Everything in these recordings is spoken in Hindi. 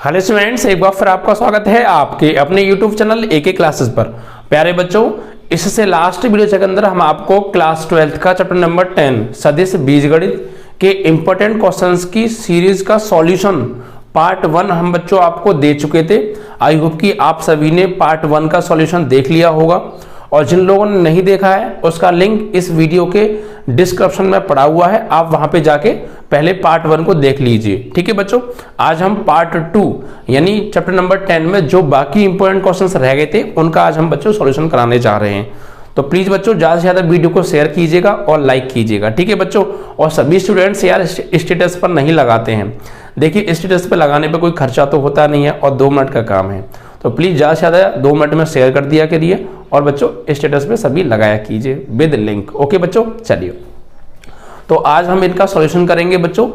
हेलो स्टूडेंट्स, एक बार फिर आपका स्वागत है आपके अपने YouTube चैनल एके क्लासेस पर। प्यारे बच्चों, इससे लास्ट वीडियो के अंदर हम आपको क्लास 12th का चैप्टर नंबर 10 सदिश बीजगणित के इंपॉर्टेंट क्वेश्चंस की सीरीज का सॉल्यूशन पार्ट 1 हम बच्चों आपको दे चुके थे। आई होप कि आप सभी ने पार्ट 1 का सॉल्यूशन देख लिया होगा, और जिन लोगों ने नहीं देखा है उसका लिंक इस वीडियो के डिस्क्रिप्शन में पड़ा हुआ है, आप वहां पे जाके पहले पार्ट 1 को देख लीजिए। ठीक है बच्चों, आज हम पार्ट 2 यानी चैप्टर नंबर 10 में जो बाकी इंपॉर्टेंट क्वेश्चंस रह गए थे उनका आज हम बच्चों सॉल्यूशन कराने जा रहे हैं। तो प्लीज बच्चों ज्यादा से ज्यादा वीडियो को शेयर कीजिएगा और लाइक कीजिएगा। ठीक है बच्चों, और सभी स्टूडेंट्स यार स्टेटस पर नहीं लगाते हैं। देखिए, स्टेटस पर लगाने पर कोई खर्चा तो होता नहीं है और 2 मिनट का काम है, तो प्लीज ज्यादा से ज्यादा 2 मिनट में शेयर कर दिया करिए और बच्चों स्टेटस पे सभी लगाया कीजिए विद लिंक। ओके बच्चों, चलिए तो आज हम इनका सॉल्यूशन करेंगे बच्चों।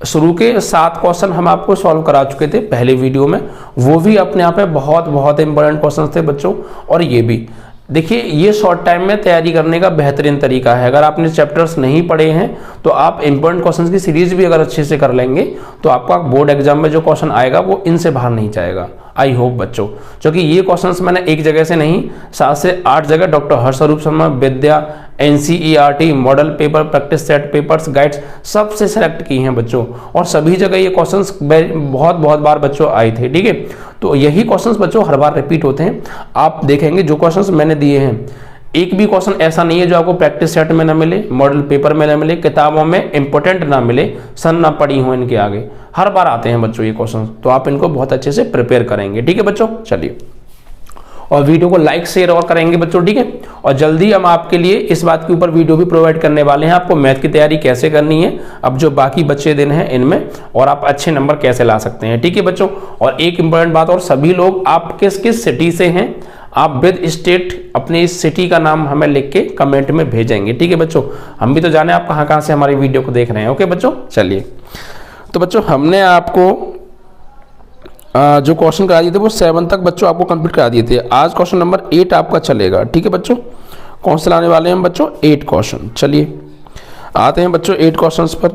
शुरू के 7 क्वेश्चन हम आपको सॉल्व करा चुके थे पहले वीडियो में, वो भी अपने आप में बहुत इंपॉर्टेंट क्वेश्चन थे बच्चों। और ये भी देखिए, ये शॉर्ट टाइम में तैयारी करने का बेहतरीन तरीका है। अगर आपने चैप्टर्स नहीं पढ़े हैं तो आप इंपॉर्टेंट क्वेश्चंस की सीरीज भी अगर अच्छे से कर लेंगे तो आपका बोर्ड एग्जाम में जो क्वेश्चन आएगा वो इनसे बाहर नहीं जाएगा। आई होप बच्चों, क्योंकि ये क्वेश्चंस मैंने एक जगह से नहीं 7 से 8 जगह डॉक्टर हर्षरूप शर्मा विद्या NCERT model paper practice set papers guides सबसे सेलेक्ट की हैं बच्चों, और सभी जगह ये क्वेश्चंस बहुत बार बच्चों आए थे। ठीक है, तो यही क्वेश्चंस बच्चों हर बार रिपीट होते हैं। आप देखेंगे जो क्वेश्चंस मैंने दिए हैं, एक भी क्वेश्चन ऐसा नहीं है जो आपको प्रैक्टिस सेट में ना मिले, मॉडल पेपर में ना मिले, किताबों में इंपॉर्टेंट ना मिले, सन ना पड़ी हो इनके आगे। हर बार आते हैं बच्चों ये क्वेश्चन, तो आप इनको बहुत अच्छे से प्रिपेयर करेंगे। ठीक है बच्चों, चलिए, और वीडियो को लाइक शेयर और करेंगे बच्चों। ठीक है, और जल्दी हम आपके लिए इस बात के ऊपर वीडियो भी प्रोवाइड करने वाले हैं, आपको मैथ की तैयारी कैसे करनी है अब जो बाकी बचे दिन हैं इनमें, और आप अच्छे नंबर कैसे ला सकते हैं। ठीक है बच्चों, और एक इंपॉर्टेंट बात, और सभी लोग आप किस किस सिटी से हैं आप विद स्टेट अपने इस सिटी का नाम हमें लिख के कमेंट में भेजेंगे। ठीक है बच्चों, हम भी तो जाने आप कहाँ से हमारी वीडियो को देख रहे हैं। ओके बच्चों, चलिए, तो बच्चों हमने आपको जो क्वेश्चन करा दिए थे वो 7 तक बच्चों आपको कंप्लीट करा दिए थे। आज क्वेश्चन नंबर 8 आपका चलेगा। ठीक है बच्चों, कौन से लाने वाले हैं हम बच्चों? 8 क्वेश्चन। चलिए आते हैं बच्चों 8 क्वेश्चंस पर।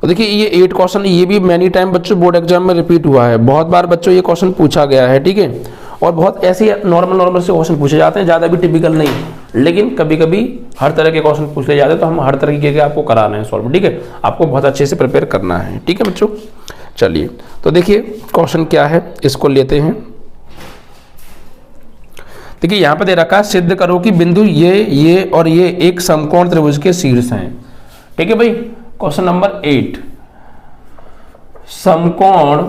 तो देखिए, ये 8 क्वेश्चन ये भी मैनी टाइम बच्चों बोर्ड एग्जाम में रिपीट हुआ है, बहुत बार बच्चों ये क्वेश्चन पूछा गया है। ठीक है, और बहुत ऐसे नॉर्मल से क्वेश्चन पूछे जाते हैं, ज़्यादा भी टिपिकल नहीं, लेकिन कभी कभी हर तरह के क्वेश्चन पूछ ले जाते हैं, तो हम हर तरीके के आपको करा रहे हैं सॉल्व। ठीक है, आपको बहुत अच्छे से प्रिपेयर करना है। ठीक है बच्चों, चलिए, तो देखिए क्वेश्चन क्या है, इसको लेते हैं। देखिए यहाँ पे दे रखा है, सिद्ध करो कि बिंदु ये और ये एक समकोण त्रिभुज के शीर्ष हैं। ठीक है भाई, क्वेश्चन नंबर 8, समकोण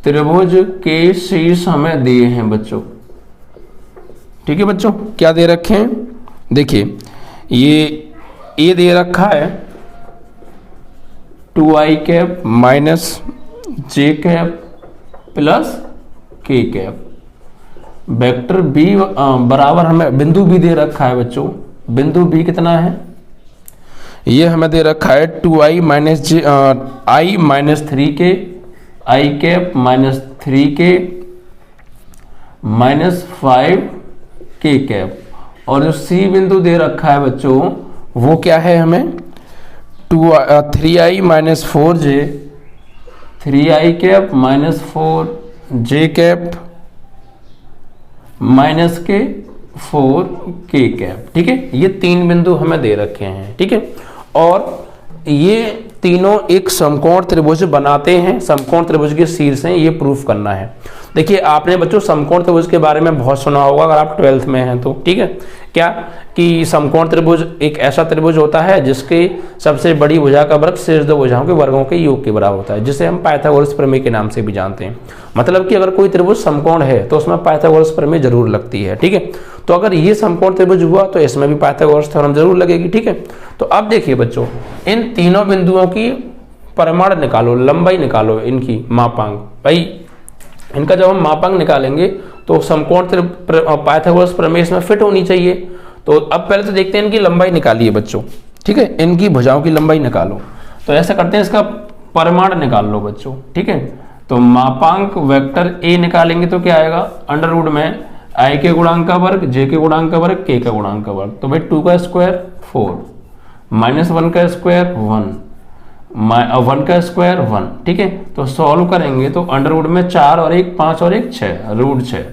त्रिभुज के शीर्ष हमें दिए हैं बच्चों। ठीक है बच्चों, क्या दे रखे हैं? देखिए ये दे रखा है 2i cap minus j cap plus k cap, vector b बराबर हमें बिंदु b दे रखा है बच्चों। बिंदु b कितना है? ये हमें दे रखा है 2i minus i minus 3k i cap minus 3k minus 5k cap, और जो c बिंदु दे रखा है बच्चों वो क्या है हमें? 3i minus 4j 3i cap minus 4j cap minus के 4k कैप। ठीक है, ये 3 बिंदु हमें दे रखे हैं। ठीक है, और ये तीनों एक समकोण त्रिभुज बनाते हैं, समकोण त्रिभुज के शीर्ष हैं, ये प्रूफ करना है। देखिए, आपने बच्चों समकोण त्रिभुज के बारे में बहुत सुना होगा अगर आप 12th में हैं तो। ठीक है, क्या कि समकोण त्रिभुज एक ऐसा त्रिभुज होता है जिसके सबसे बड़ी भुजा का वर्ग शेष 2 भुजाओं के वर्गों के योग के बराबर होता है, जिसे हम पाइथागोरस प्रमेय के नाम से भी जानते हैं। मतलब कि अगर कोई त्रिभुज समकोण है तो उसमें पाइथागोरस प्रमेय जरूर लगती है। ठीक है, तो अगर ये समकोण त्रिभुज हुआ तो इसमें भी पाइथागोरस थ्योरम जरूर लगेगी। ठीक है, तो अब देखिए बच्चों, इन तीनों बिंदुओं की परिमाण निकालो, लंबाई निकालो, इनकी मापांक। भाई इनका जब हम मापांक निकालेंगे तो समकोण पाइथागोरस प्रमेय इसमें फिट होनी चाहिए। तो अब पहले तो देखते हैं इनकी लंबाई निकालिए बच्चों। ठीक है, इनकी भुजाओं की लंबाई निकालो। तो ऐसा करते हैं, इसका परिमाण निकाल लो बच्चों। ठीक है, तो मापांक वेक्टर a निकालेंगे तो क्या आएगा? अंडर रूट में i के गुणांक का वर्ग, j के गुणांक का वर्ग, k का गुणांक का वर्ग। तो भाई 2 का स्क्वायर 4 माइनस 1 का स्क्वायर 1 1 का स्क्वायर 1, ठीक है। तो सॉल्व करेंगे तो अंडर रूट में 4 और 1 5 और 1 6, रूट 6।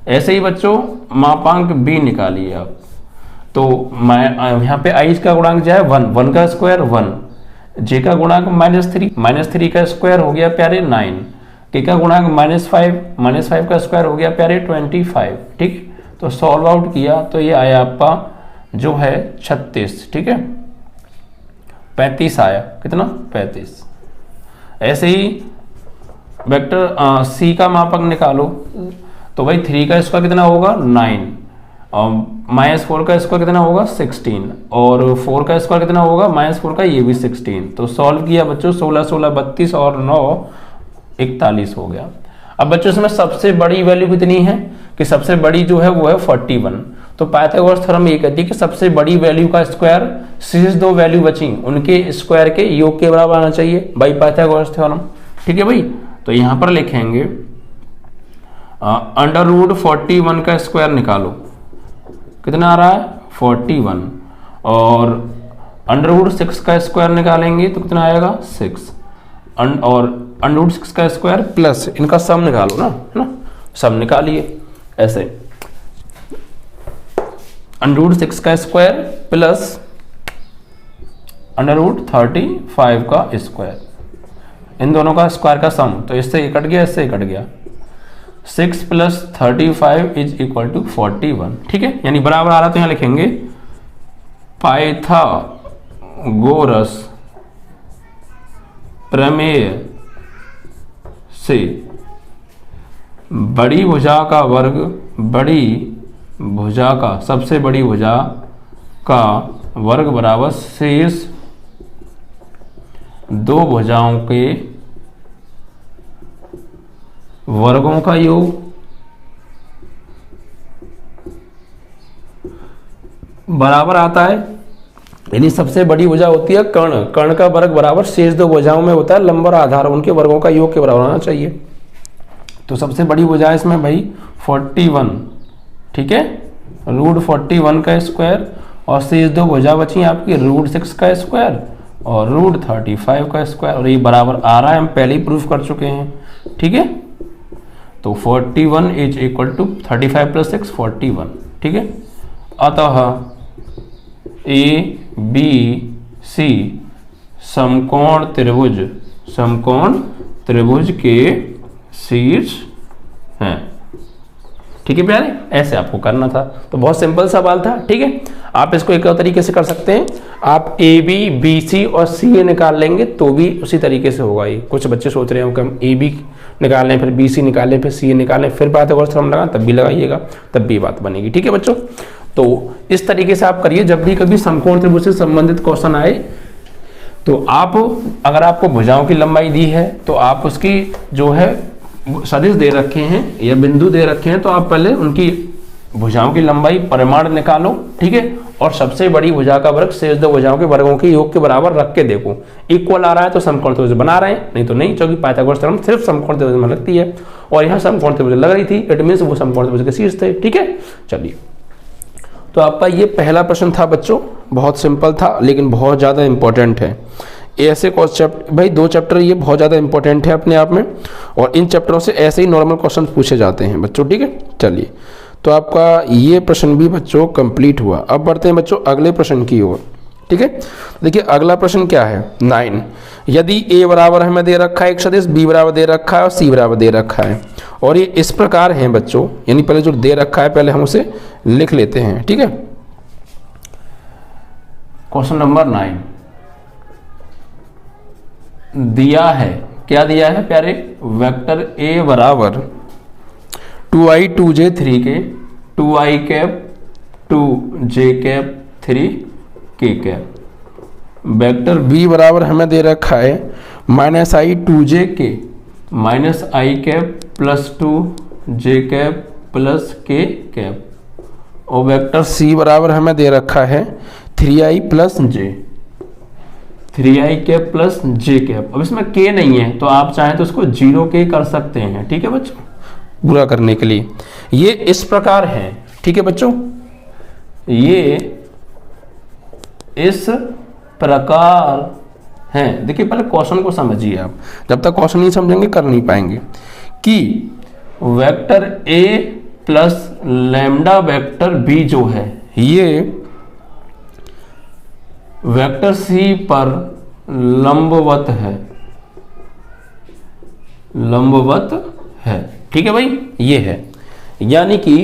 ऐसे ही बच्चों मापांक b निकालिए आप। तो मैं यहाँ पे i का गुणांक जो है 1 का स्क्वायर 1, j का गुणांक -3 का स्क्वायर हो गया प्यारे 9, k का गुणांक -5 का स्क्वायर हो गया प्यारे 25, ठीक। तो सॉल्व आउट किया तो ये आया आपका जो है 36, ठीक है। 35 आया, कितना 35। ऐसे ही वेक्टर c का मापक निकालो तो भाई 3 का स्क्वायर कितना होगा 9, और -4 का स्क्वायर कितना होगा 16, और 4 का स्क्वायर कितना होगा -4 का ये भी 16। तो सॉल्व किया बच्चों 16 16 32 और 9 41 हो गया। अब बच्चों इसमें सबसे बड़ी वैल्यू कितनी है कि सबसे बड़ी जो है वो है 41। तो पाइथागोरस थ्योरम ये कहती है कि सबसे बड़ी वैल्यू का स्क्वायर शेष दो वैल्यू बची उनके स्क्वायर के योग के बराबर आना चाहिए बाई पाइथागोरस थ्योरम, ठीक है भाई। तो यहां पर लिखेंगे अंडर रूट 41 का स्क्वायर निकालो, कितना आ रहा है 41, और अंडर रूट 6 का स्क्वायर निकालेंगे तो कितना आएगा 6, और अंडर रूट 6 का स्क्वायर प्लस इनका सम निकालो ना, है ना, सम निकालिए ऐसे, अंडर रूट 6 का स्क्वायर प्लस अंडर रूट 35 का स्क्वायर, इन दोनों का स्क्वायर का सम, तो इससे ये कट गया इससे ये कट गया, 6 + 35 = 41, ठीक है। यानी बराबर आ रहा तो यहां लिखेंगे पाइथागोरस प्रमेय से बड़ी भुजा का वर्ग, बड़ी भुजा का सबसे बड़ी भुजा का वर्ग बराबर शेष दो भुजाओं के वर्गों का योग बराबर आता है। यानी सबसे बड़ी भुजा होती है कर्ण, कर्ण का वर्ग बराबर शेष दो भुजाओं में होता है लंब और आधार, उनके वर्गों का योग के बराबर होना चाहिए। तो सबसे बड़ी भुजा इसमें भाई 41, ठीक है, रूट 41 का स्क्वायर, और शेष दो भुजा बची आपकी रूट 6 का स्क्वायर और रूट 35 का स्क्वायर, और ये बराबर आ रहा है, हम पहले ही प्रूफ कर चुके हैं, ठीक है। तो 41 = 35 + 6 41, ठीक है। अतः ABC समकोण त्रिभुज के शीर्ष हैं, ठीक है प्यारे। ऐसे आपको करना था, तो बहुत सिंपल सवाल था, ठीक है। आप इसको एक और तरीके से कर सकते हैं, आप AB BC और CA निकाल लेंगे तो भी उसी तरीके से होगा। ये कुछ बच्चे सोच रहे हो कि हम AB निकाल लें फिर BC निकाल लें फिर CA निकाल लें फिर पाइथागोरस थ्योरम लगाएं, तब भी लगाइएगा, तब भी बात बनेगी, ठीक है बच्चों। तो इस तरीके से आप करिए, जब भी कभी समकोण त्रिभुज से संबंधित क्वेश्चन आए तो आप, अगर आपको भुजाओं की लंबाई दी है तो आप उसकी जो है सदिश दे रखे हैं या बिंदु दे रखे हैं, तो आप पहले उनकी भुजाओं की लंबाई परिमाण निकालो, ठीक है, और सबसे बड़ी भुजा का वर्ग शेष दो भुजाओं के वर्गों के योग के बराबर रख के देखो, इक्वल आ रहा है तो समकोण त्रिभुज बना रहे हैं, नहीं तो नहीं, क्योंकि पाइथागोरस थ्योरम सिर्फ समकोण त्रिभुज में लगती है, और यहाँ समकोण त्रिभुज लग रही थी, इट मींस वो समकोण त्रिभुज के शीर्ष थे, ठीक है। चलिए, तो आपका ये पहला प्रश्न था बच्चों, बहुत सिंपल था लेकिन बहुत ज़्यादा इंपॉर्टेंट है। ऐसे चैप्टर भाई 2 चैप्टर ये बहुत ज़्यादा इंपॉर्टेंट है अपने आप में, और इन चैप्टरों से ऐसे ही नॉर्मल क्वेश्चन पूछे जाते हैं बच्चों, ठीक है। चलिए, तो आपका ये प्रश्न भी बच्चों कंप्लीट हुआ। अब बढ़ते हैं बच्चों अगले प्रश्न की ओर, ठीक है। देखिए अगला प्रश्न क्या है 9, यदि a बराबर हमें दे रखा है एक सदिश, b बराबर दे रखा है और c बराबर दे रखा है, और ये इस प्रकार है बच्चों, यानी पहले जो दे रखा है पहले हम उसे लिख लेते हैं, ठीक है। क्वेश्चन नंबर 9 दिया है, क्या दिया है प्यारे, वेक्टर a बराबर 2i 2j 3k 2i cap 2j cap 3k cap, vector b बराबर हमें दे रखा है -i 2j k -i cap +2j cap +k cap, और वेक्टर c बराबर हमें दे रखा है 3i + j 3i cap +j cap. अब इसमें k नहीं है तो आप चाहें तो इसको 0k कर सकते हैं, ठीक है बच्चों, पूरा करने के लिए। ये इस प्रकार है, ठीक है बच्चों, ये इस प्रकार हैं। देखिए पहले क्वेश्चन को समझिए आप, जब तक क्वेश्चन नहीं समझेंगे कर नहीं पाएंगे। कि vector A plus lambda vector B जो है ये वेक्टर सी पर लंबवत है, ठीक है भाई, ये है। यानी कि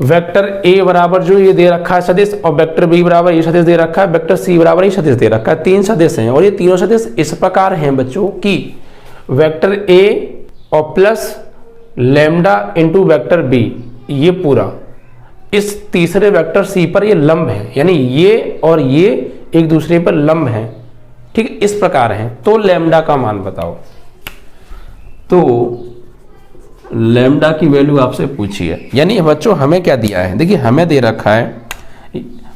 वेक्टर ए बराबर जो ये दे रखा है सदिश, और वेक्टर बी बराबर ये सदिश दे रखा है, वेक्टर सी बराबर ये सदिश दे रखा है, 3 सदिश हैं। और ये तीनों सदिश इस प्रकार हैं बच्चों कि वेक्टर ए और plus lambda into vector B, ये पूरा इस तीसरे वेक्टर सी पर ये लंब है, यानी ये और ये एक दूसरे पर लंब है, ठीक है, इस प्रकार है। तो लैम्डा का मान बताओ। तो लैम्डा की वैल्यू आपसे पूछी है, यानी बच्चों हमें क्या दिया है, देखिए हमें दे रखा है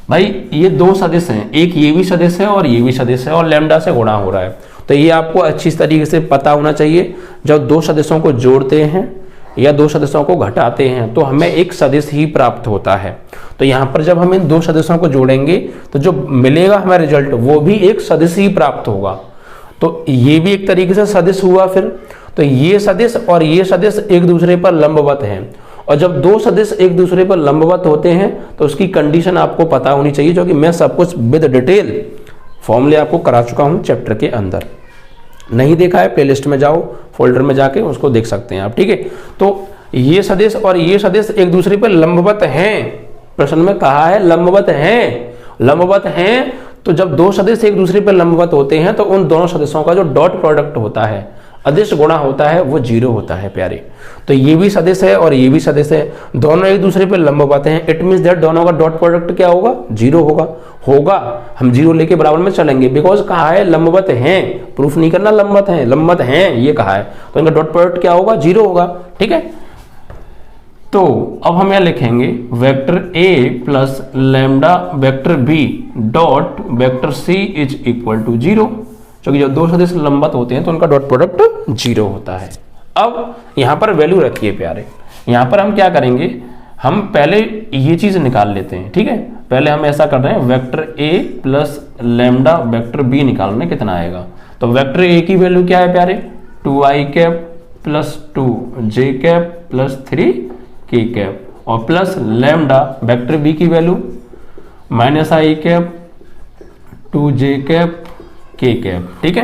भाई ये 2 सदिश हैं, एक ये भी सदिश है और ये भी सदिश है, और लैम्डा से गुणा हो रहा है। तो ये आपको अच्छी तरीके से पता होना चाहिए, जब 2 सदिशों को जोड़ते हैं या 2 सदिशों को घटाते हैं तो हमें एक सदिश ही प्राप्त होता है। तो यहाँ पर जब हम इन 2 सदिशों को जोड़ेंगे तो जो मिलेगा हमें रिजल्ट वो भी एक सदिश ही प्राप्त होगा। तो ये भी एक तरीके से सदिश हुआ। फिर तो ये सदिश और ये सदिश एक दूसरे पर लंबवत हैं, और जब 2 सदिश एक दूसरे पर लंबवत होते हैं तो उसकी कंडीशन आपको पता होनी चाहिए, जो कि मैं सब कुछ विद डिटेल फॉर्मूले आपको करा चुका हूं चैप्टर के अंदर। नहीं देखा है प्लेलिस्ट में जाओ, फोल्डर में जाके उसको देख सकते हैं आप, ठीक है। तो ये सदिश और ये सदिश एक दूसरे पर लंबवत हैं, प्रश्न में कहा है लंबवत हैं। तो जब 2 सदिश एक दूसरे पर लंबवत होते हैं तो उन दोनों सदिशों का जो डॉट प्रोडक्ट होता है, अदिश गुणा होता है, वो 0 होता है प्यारे। तो ये भी सदिश है और ये भी सदिश है, दोनों एक दूसरे पे लंबवत हैं। इट मींस दैट दोनों का डॉट प्रोडक्ट क्या होगा, 0 होगा। हम 0 लेके बराबर में चलेंगे, बिकॉज कहा है लंबवत हैं, प्रूफ नहीं करना लंबवत हैं ये कहा है, तो इनका डॉट प्रोडक्ट क्या होगा, 0 होगा, ठीक है। तो अब हम यह लिखेंगे vector A plus lambda vector B dot vector C is equal to 0, क्योंकि जब 2 सदिश लंबवत होते हैं तो उनका डॉट प्रोडक्ट 0 होता है। अब यहां पर वैल्यू रखिए प्यारे, यहां पर हम क्या करेंगे, हम पहले ये चीज निकाल लेते हैं, ठीक है। पहले हम ऐसा कर रहे हैं, vector A plus lambda vector B निकालना कितना आएगा। तो वेक्टर ए की वैल्यू क्या है प्यारे, 2i cap plus 2j cap plus 3k cap, और प्लस लैम्डा वेक्टर बी की value -i cap 2j cap k cap, ठीक है।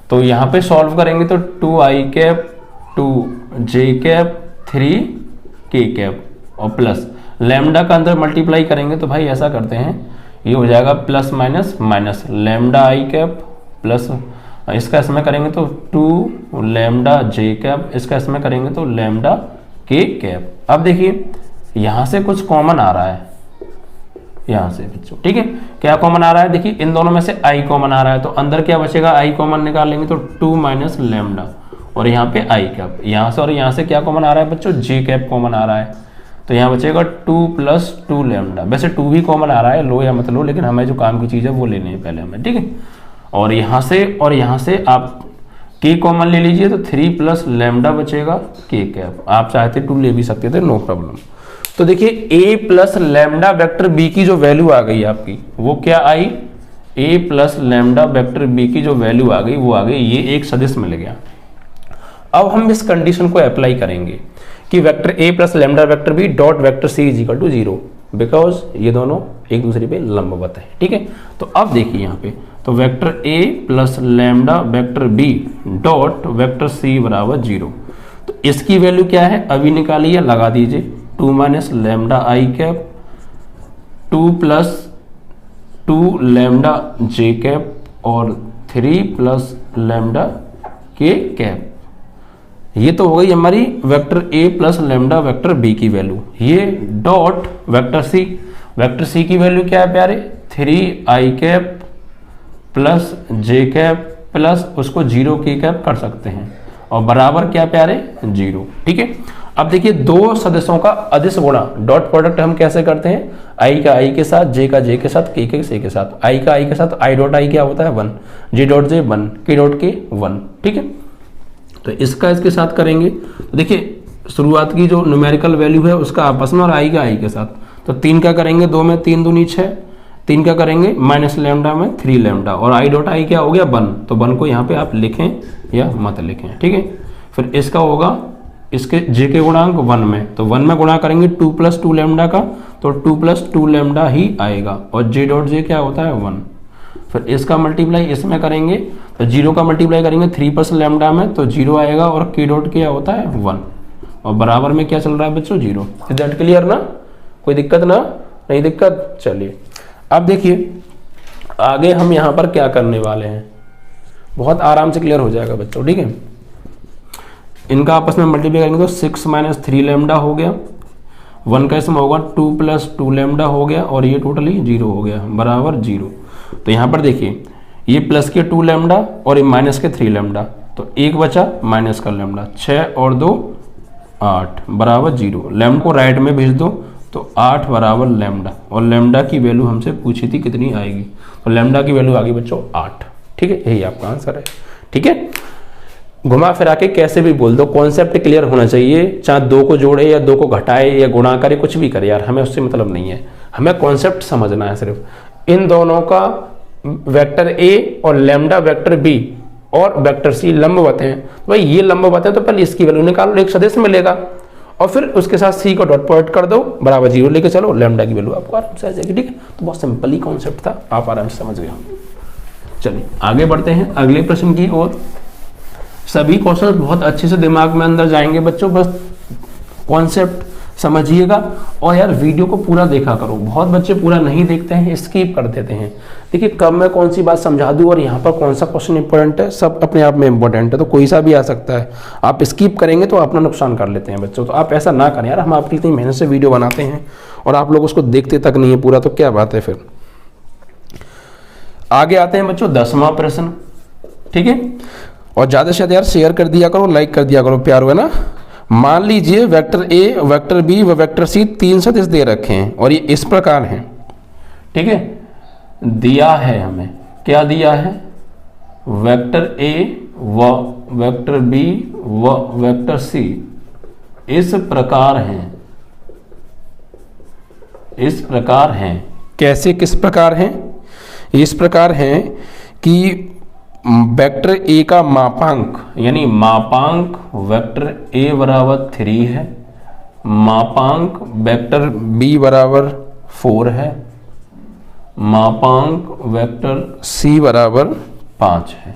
तो यहां पे सॉल्व करेंगे तो 2i cap 2j cap 3k cap, और प्लस लैम्डा का अंदर मल्टीप्लाई करेंगे तो भाई ऐसा करते हैं, ये हो जाएगा plus minus minus lambda i cap plus इसका इसमें करेंगे तो 2 लैम्डा j कैप, इसका इसमें करेंगे तो लैम्डा k कैप। अब देखिए यहां से कुछ कॉमन आ रहा है, यहां से बच्चों, ठीक है। क्या कॉमन आ रहा है, देखिए इन दोनों में से i कॉमन आ रहा है, तो अंदर क्या बचेगा, i कॉमन निकालेंगे तो 2 माइनस लैम्डा, और यहाँ पे i कैप, यहाँ से और यहाँ से क्या कॉमन आ रहा है बच्चों, j कैप कॉमन आ रहा है, तो यहाँ बचेगा 2 प्लस 2 लैम्डा। वैसे 2 भी कॉमन आ रहा है, लो या मत लो, लेकिन हमें जो काम की चीज़ है वो लेनी है पहले हमें, ठीक है। और यहाँ से आप k कॉमन ले लीजिए तो 3 प्लस लैम्डा बचेगा k कैप, आप चाहते 2 ले भी सकते थे, नो प्रॉब्लम। तो देखिए a plus lambda vector b की जो वैल्यू आ गई आपकी वो क्या आई, a plus lambda vector b की जो वैल्यू आ गई वो आ गई, ये एक सदिश मिल गया। अब हम इस कंडीशन को अप्लाई करेंगे कि vector a plus lambda vector b dot vector c is equal to 0, because ये दोनों एक दूसरे पे लंबवत है, ठीक है। तो अब देखिए यहाँ पे, तो vector a plus lambda vector b dot vector c बराबर 0, तो इसकी वैल्यू क्या है अभी निकालिए, लगा दीजिए 2 minus lambda i cap 2 plus 2 lambda j cap और 3 प्लस लैम्डा k कैप। ये तो हो गई हमारी vector a plus lambda vector b की वैल्यू, ये डॉट वेक्टर c की वैल्यू क्या है प्यारे, 3i cap plus j cap plus उसको 0 k कैप कर सकते हैं, और बराबर क्या प्यारे 0, ठीक है। अब देखिए 2 सदस्यों का अदिश गुणा डॉट प्रोडक्ट हम कैसे करते हैं, i का i के साथ, j का j के साथ, k का k के साथ, i का i के साथ i डॉट i क्या होता है 1, j dot j 1, k dot k 1, ठीक है। तो इसका इसके साथ करेंगे तो देखिए शुरुआत की जो न्यूमेरिकल वैल्यू है उसका आपस में और i का i के साथ, तो 3 का करेंगे 2 में 3 दूनी 6, 3 क्या करेंगे माइनस लैम्डा में 3 लैम्डा, और आई डॉट आई क्या हो गया 1, तो 1 को यहाँ पे आप लिखें या मत लिखें, ठीक है। फिर इसका होगा इसके जे के गुणांक 1 में, तो 1 में गुणा करेंगे 2 + 2 लैम्डा का, तो 2 + 2 लैम्डा ही आएगा, और जे डॉट जे क्या होता है 1। फिर इसका मल्टीप्लाई इसमें करेंगे, तो 0 का मल्टीप्लाई करेंगे 3 + लैम्डा में, तो 0 आएगा, और के डॉट क्या होता है 1, और बराबर में क्या चल रहा है बच्चों 0। इज दैट क्लियर ना, कोई दिक्कत ना, नहीं दिक्कत। चलिए अब देखिए आगे हम यहाँ पर क्या करने वाले हैं, बहुत आराम से क्लियर हो जाएगा बच्चों, ठीक है। इनका आपस में मल्टीप्लाई करेंगे तो 6 - 3 लैम्डा हो गया, 1 का इसमें होगा 2 + 2 लैम्डा हो गया, और ये टोटली 0 हो गया बराबर 0। तो यहाँ पर देखिए ये प्लस के 2 लैम्डा और ये माइनस के 3 लैम्डा, तो एक बचा माइनस का लैम्डा, 6 और 2 8 बराबर 0। लैम्डा को राइट में भेज दो, तो 8 बराबर लैम्डा, और लैम्डा की वैल्यू हमसे पूछी थी कितनी आएगी, तो लैम्डा की वैल्यू आ गई बच्चों 8, ठीक है, यही आपका आंसर है, ठीक है। घुमा फिरा के कैसे भी बोल दो, कॉन्सेप्ट क्लियर होना चाहिए, चाहे 2 को जोड़े या 2 को घटाए या गुणा करे, कुछ भी करे यार, हमें उससे मतलब नहीं है, हमें कॉन्सेप्ट समझना है सिर्फ। इन दोनों का वेक्टर ए और लैम्डा वेक्टर बी और वेक्टर सी लंबवत हैं, तो भाई ये लंबवत है तो पहले इसकी वैल्यू निकालो, एक सदिश मिलेगा, और फिर उसके साथ सी को डॉट प्रोडक्ट कर दो, बराबर 0 लेके चलो, लैम्डा की वैल्यू आपको आराम से आ जाएगी, ठीक है। तो बहुत सिंपल ही कॉन्सेप्ट था, आप आराम से समझ गए होंगे। चलिए आगे बढ़ते हैं अगले प्रश्न की ओर। सभी क्वेश्चन बहुत अच्छे से दिमाग में अंदर जाएंगे बच्चों, बस कॉन्सेप्ट समझिएगा, और यार वीडियो को पूरा देखा करो। बहुत बच्चे पूरा नहीं देखते हैं, स्किप कर देते हैं। देखिए कब मैं कौन सी बात समझा दूं और यहाँ पर कौन सा क्वेश्चन इंपॉर्टेंट है, सब अपने आप में इंपॉर्टेंट है, तो कोई सा भी आ सकता है। आप स्किप करेंगे तो अपना नुकसान कर लेते हैं बच्चों, तो आप ऐसा ना करें यार, हम आपकी इतनी मेहनत से वीडियो बनाते हैं और आप लोग उसको देखते तक नहीं है पूरा, तो क्या बात है फिर। आगे आते हैं बच्चों 10वां प्रश्न, ठीक है, और ज़्यादा से ज़्यादा यार शेयर कर दिया करो, लाइक कर दिया करो, प्यार हुआ ना। मान लीजिए वेक्टर ए, वेक्टर बी व वेक्टर सी 3 सदिश दे रखे हैं, और ये इस प्रकार हैं, ठीक है। दिया है हमें, क्या दिया है, वेक्टर ए व वेक्टर बी व वेक्टर सी इस प्रकार हैं, इस प्रकार हैं। कैसे, किस प्रकार हैं, इस प्रकार हैं कि वेक्टर ए का मापांक, यानी मापांक वेक्टर ए बराबर 3 है, मापांक वेक्टर बी बराबर 4 है, मापांक वेक्टर सी बराबर 5 है,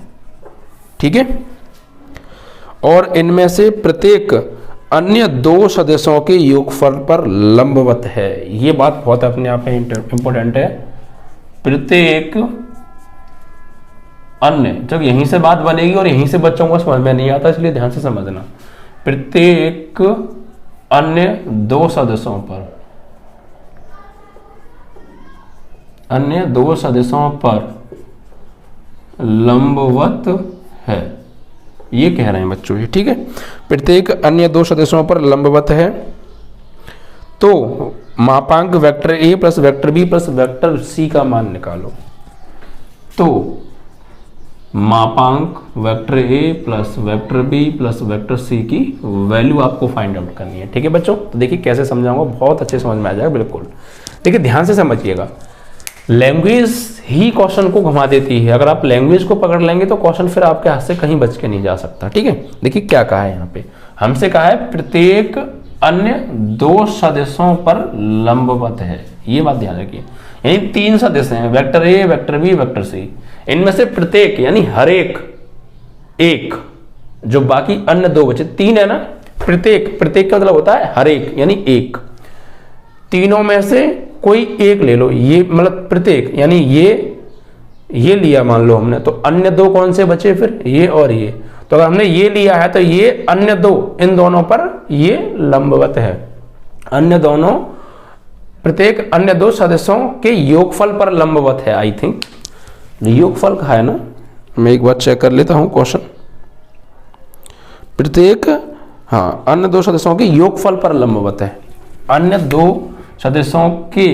ठीक है। और इनमें से प्रत्येक अन्य 2 सदिशों के योगफल पर लंबवत है। ये बात बहुत अपने आप में इंपॉर्टेंट है। प्रत्येक अन्य, जब यहीं से बात बनेगी और यहीं से बच्चों को समझ में नहीं आता, इसलिए ध्यान से समझना। प्रत्येक अन्य 2 सदिशों पर, अन्य 2 सदिशों पर लंबवत है, ये कह रहे हैं बच्चों ये, ठीक है। प्रत्येक अन्य 2 सदिशों पर लंबवत है, तो मापांक vector A plus vector B plus vector C का मान निकालो। तो मापांक vector A plus vector B plus vector C की वैल्यू आपको फाइंड आउट करनी है, ठीक है बच्चों। तो देखिए कैसे समझाऊंगा, बहुत अच्छे समझ में आ जाएगा, बिल्कुल। देखिए ध्यान से समझिएगा, लैंग्वेज ही क्वेश्चन को घुमा देती है। अगर आप लैंग्वेज को पकड़ लेंगे तो क्वेश्चन फिर आपके हाथ से कहीं बच के नहीं जा सकता, ठीक है। देखिए क्या कहा है यहाँ पे, हमसे कहा है प्रत्येक अन्य 2 सदिशों पर लंबवत है, ये बात ध्यान रखिए। यानी 3 सदिश हैं, vector A, vector B, vector C, इनमें से प्रत्येक यानी हर एक, जो बाकी अन्य 2 बचे, 3 है ना, प्रत्येक, प्रत्येक का मतलब होता है हर एक, यानी एक, तीनों में से कोई एक ले लो, ये मतलब प्रत्येक, यानी ये लिया मान लो हमने, तो अन्य 2 कौन से बचे फिर, ये और ये। तो अगर हमने ये लिया है तो ये अन्य 2, इन दोनों पर ये लंबवत है। अन्य दोनों, प्रत्येक अन्य 2 सदस्यों के योगफल पर लंबवत है। आई थिंक योगफल का है ना, मैं एक बार चेक कर लेता हूं क्वेश्चन। प्रत्येक, हाँ, अन्य 2 सदस्यों के योगफल पर लंबवत है। अन्य 2 सदस्यों के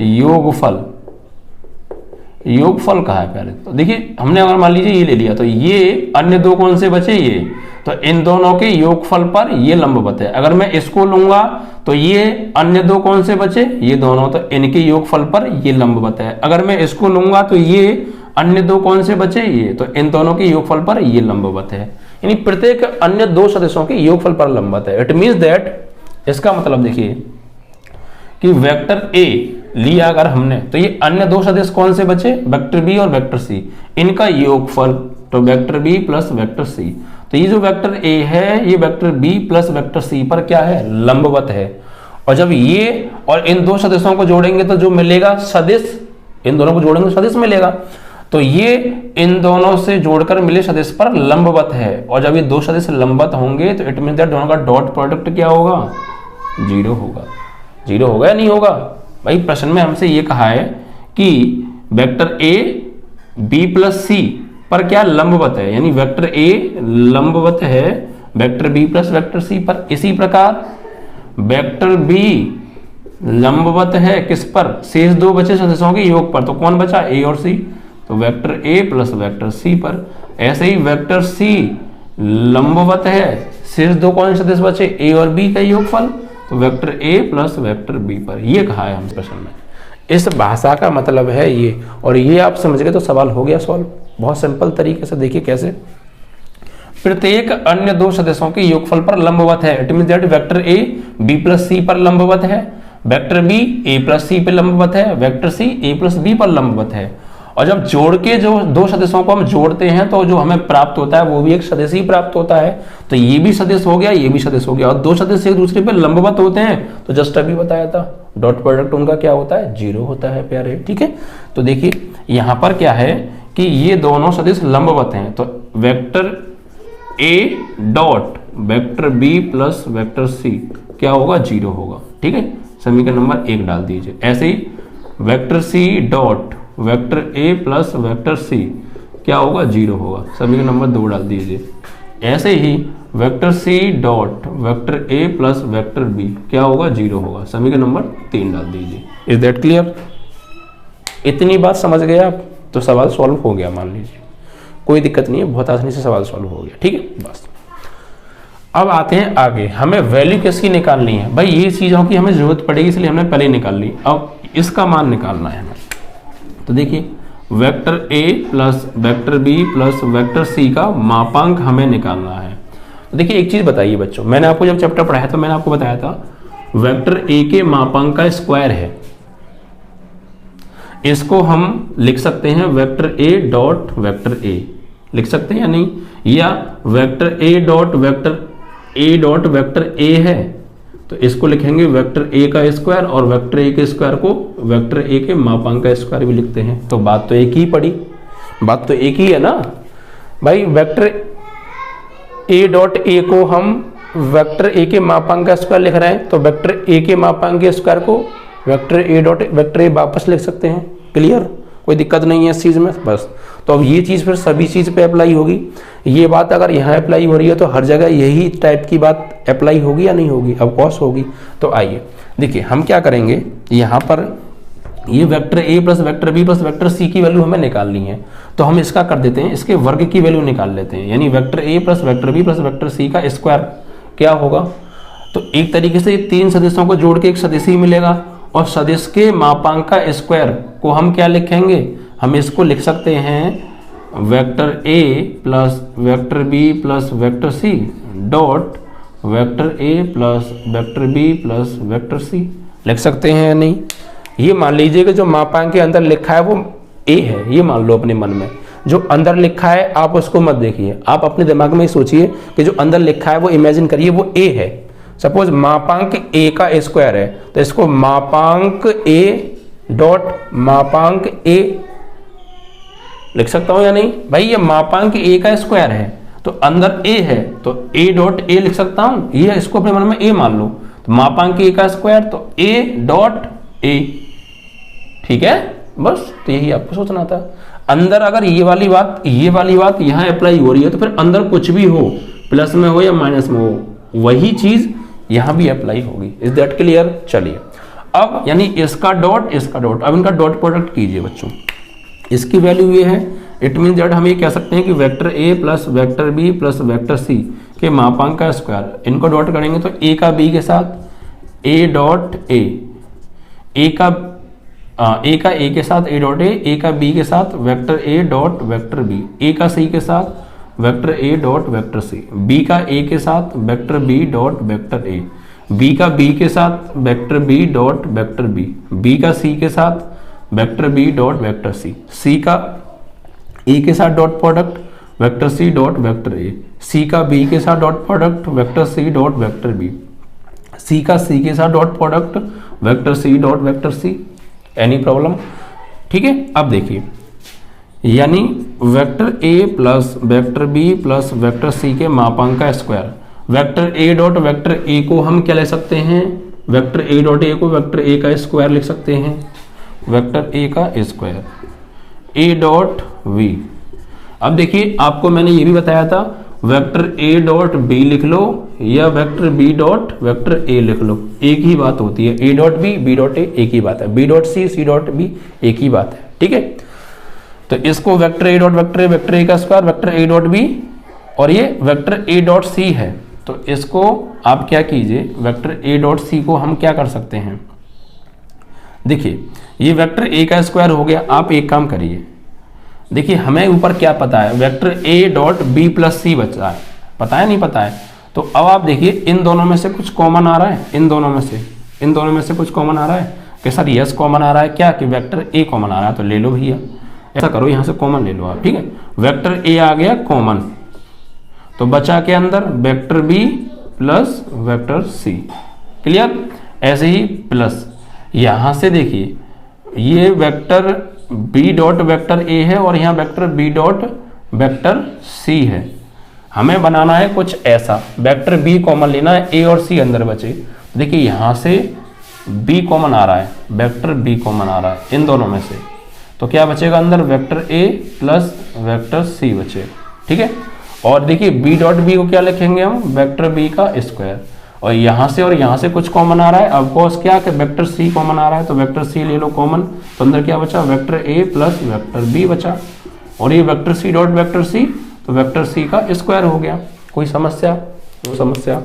योगफल, योगफल कहा है प्यारे। तो देखिए हमने अगर मान लीजिए ये ले लिया तो ये अन्य दो कौन से बचे, ये तो इन दोनों के योगफल पर ये लंबवत है। अगर मैं इसको लूंगा तो ये अन्य दो कौन से बचे, ये दोनों, तो इनके योगफल पर ये लंबवत है। अगर मैं इसको लूंगा तो ये अन्य दो कौन से बचे, ये तो इन दोनों के योगफल पर ये लंबवत है। यानी प्रत्येक अन्य दो सदिशों के योगफल पर लंबवत है। इट मींस दैट, इसका मतलब देखिए कि वेक्टर ए लिया अगर हमने तो ये अन्य दो सदिश कौन से बचे, वेक्टर बी और वेक्टर सी, इनका योगफल तो vector B plus vector C. तो ये जो वेक्टर ए है ये vector B plus vector C पर क्या है, लंबवत है। और जब ये और इन दो सदिशों को जोड़ेंगे तो जो मिलेगा सदिश, इन दोनों को जोड़ेंगे तो सदिश मिलेगा। तो ये इन दोनों से जोड़कर मिले सदिश पर लंबवत है। और जब ये दो सदिश लंबवत होंगे तो इट मींस दैट दोनों का डॉट प्रोडक्ट क्या होगा, 0 होगा। 0 होगा या नहीं होगा भाई? प्रश्न में हमसे ये कहा है कि vector A B plus C पर क्या लंबवत है, यानी वेक्टर ए लंबवत है vector B plus vector C पर। इसी प्रकार वेक्टर बी लंबवत है किस पर, शेष दो बचे सदिशों के योग पर। तो कौन बचा, ए और सी, तो vector A plus vector C पर। ऐसे ही वेक्टर सी लंबवत है, शेष दो कौन से सदिश बचे, ए और बी का योगफल, तो vector A plus vector B पर। ये कहा है हम प्रश्न में। इस भाषा का मतलब है ये, और ये आप समझ गए तो सवाल हो गया सॉल्व। बहुत सिंपल तरीके से देखिए कैसे, प्रत्येक अन्य दो सदस्यों के योगफल पर लंबवत है। It means that vector A B plus C पर लंबवत है, vector B A plus C पर लंबवत है, vector C A plus B पर लंबवत है। और जब जोड़ के जो दो सदस्यों को हम जोड़ते हैं तो जो हमें प्राप्त होता है वो भी एक सदिश ही प्राप्त होता है। तो ये भी सदिश हो गया, ये भी सदिश हो गया, और दो सदिश एक दूसरे पे लंबवत होते हैं। तो जस्ट अभी बताया था डॉट प्रोडक्ट उनका क्या होता है, 0 होता है प्यारे। ठीक है, तो देखिए यहां पर क्या है कि ये दोनों सदिश लंबवत हैं, तो vector A dot vector B plus vector C क्या होगा, 0 होगा। ठीक है, समीकरण नंबर 1 डाल दीजिए। ऐसे ही vector C dot vector A plus vector C क्या होगा, 0 होगा। समीकरण नंबर 2 डाल दीजिए। ऐसे ही vector C dot vector A plus vector B क्या होगा, 0 होगा। समीकरण नंबर 3 डाल दीजिए। Is that clear? इतनी बात समझ गए आप तो सवाल सॉल्व हो गया, मान लीजिए कोई दिक्कत नहीं है, बहुत आसानी से सवाल सॉल्व हो गया। ठीक है, बस अब आते हैं आगे। हमें वैल्यू किसकी निकालनी है भाई, ये चीजों की हमें जरूरत पड़ेगी इसलिए हमने पहले निकाल ली। अब इसका मान निकालना है हमें। तो देखिए vector A plus vector B plus vector C का मापांक हमें निकालना है। तो देखिए एक चीज बताइए बच्चों, मैंने आपको जब चैप्टर पढ़ाया था मैंने आपको बताया था वेक्टर ए के मापांक का स्क्वायर है, इसको हम लिख सकते हैं vector A dot vector A, लिख सकते हैं या नहीं, या vector A dot vector A है तो इसको लिखेंगे वेक्टर ए का स्क्वायर, और वेक्टर ए के स्क्वायर को वेक्टर ए के मापांक का स्क्वायर भी लिखते हैं। तो बात तो एक ही पड़ी, बात तो एक ही है ना भाई। वेक्टर ए डॉट ए को हम वेक्टर ए के मापांक का स्क्वायर लिख रहे हैं, तो वेक्टर ए के मापांक के स्क्वायर को वेक्टर ए डॉट वेक्टर ए वापस लिख सकते हैं। क्लियर, कोई दिक्कत नहीं है इस चीज में बस। तो अब ये चीज फिर सभी चीज पे अप्लाई होगी। ये बात अगर यहाँ अप्लाई हो रही है तो हर जगह यही टाइप की बात अप्लाई होगी या नहीं होगी, ऑफ कोर्स होगी। तो आइए देखिए हम क्या करेंगे, यहाँ पर ये vector A plus vector B plus vector C की वैल्यू हमें निकालनी है, तो हम इसका कर देते हैं, इसके वर्ग की वैल्यू निकाल लेते हैं। यानी vector A plus vector B plus vector C का स्क्वायर क्या होगा, तो एक तरीके से तीन सदस्यों को जोड़ के एक सदिश ही मिलेगा, और सदिश के मापांक का स्क्वायर को हम क्या लिखेंगे, हम इसको लिख सकते हैं vector A plus vector B plus vector C dot vector A plus vector B plus vector C, लिख सकते हैं या नहीं। ये मान लीजिए कि जो मापांक के अंदर लिखा है वो ए है, ये मान लो अपने मन में। जो अंदर लिखा है आप उसको मत देखिए, आप अपने दिमाग में ही सोचिए कि जो अंदर लिखा है वो इमेजिन करिए वो ए है। सपोज मापांक ए का स्क्वायर है तो इसको मापांक ए डॉट मापांक ए लिख सकता हूं या नहीं भाई। ये मापांक ए का स्क्वायर है तो अंदर ए है तो ए डॉट ए लिख सकता हूं, ये इसको अपने मन में ए मान लो। तो मापांक ए का स्क्वायर तो ए डॉट ए, ठीक है बस। तो यही आपको सोचना था। अंदर अगर ये वाली बात यहां अप्लाई हो रही है तो फिर अंदर कुछ भी हो, प्लस में हो या माइनस में हो, वही चीज यहां भी अप्लाई होगी। Is that clear? चलिए अब यानी इसका डॉट अब इनका डॉट प्रोडक्ट कीजिए बच्चों। इसकी वैल्यू ये है, इट मीन दैट हम ये कह सकते हैं कि vector A plus vector B plus vector C के मापांक का स्क्वायर, इनको डॉट करेंगे तो ए का बी के साथ ए डॉट ए का ए के साथ ए डॉट ए का बी के साथ vector A dot vector B, A का सी के साथ vector A dot vector C, B का ए के साथ vector B dot vector A, B का बी के साथ vector B dot vector B, B का सी के साथ vector B dot vector C, C का ए के साथ dot product vector C dot vector A, C का बी के साथ dot product vector C dot vector B, C का सी के साथ dot product vector C dot vector C. Any problem? ठीक है, अब देखिए, यानी vector A plus vector B plus vector C के मापांक का square, vector A dot vector A को हम क्या ले सकते हैं, वेक्टर ए डॉट ए को वेक्टर ए का स्क्वायर लिख सकते हैं, वेक्टर ए का स्क्वायर, ए डॉट वी। अब देखिए, आपको मैंने ये भी बताया था वेक्टर ए डॉट बी लिख लो या vector B dot vector A लिख लो, एक ही बात होती है, A dot B dot A एक ही बात है, B dot C dot B एक ही बात है। ठीक है, तो इसको vector A dot vector A का square vector A dot B, और ये वेक्टर ए डॉट सी है, तो इसको आप क्या कीजिए, वेक्टर ए डॉट सी को हम क्या कर सकते हैं, देखिए ये वेक्टर ए का स्क्वायर हो गया। आप एक काम करिए, देखिए हमें ऊपर क्या पता है, vector A dot B plus C बचा है, पता है नहीं पता है, तो अब आप देखिए इन दोनों में से कुछ कॉमन आ रहा है, इन दोनों में से कुछ कॉमन आ रहा है कि सर यस कॉमन आ रहा है क्या, कि वेक्टर ए कॉमन आ रहा है, तो ले लो भैया, ऐसा करो यहाँ से कॉमन ले लो आप। ठीक है, वेक्टर ए आ गया कॉमन, तो बचा के अंदर vector B plus vector C, clear. ऐसे ही प्लस यहाँ से देखिए, ये vector B dot vector A है और यहाँ vector B dot vector C है, हमें बनाना है कुछ ऐसा, वेक्टर बी कॉमन लेना है, ए और सी अंदर बचे, देखिए यहाँ से बी कॉमन आ रहा है, वेक्टर बी कॉमन आ रहा है इन दोनों में से, तो क्या बचेगा अंदर, vector A plus vector C बचे। ठीक है, और देखिए बी डॉट बी को क्या लिखेंगे हम, वेक्टर बी का स्क्वायर, और यहाँ से कुछ कॉमन आ रहा है, ऑफ कोर्स क्या कि वेक्टर सी कॉमन आ रहा है, तो वेक्टर सी ले लो कॉमन, तो अंदर क्या बचा, vector A plus vector B बचा, और ये vector C dot vector C, तो वेक्टर सी का स्क्वायर हो गया। कोई समस्या? वो समस्या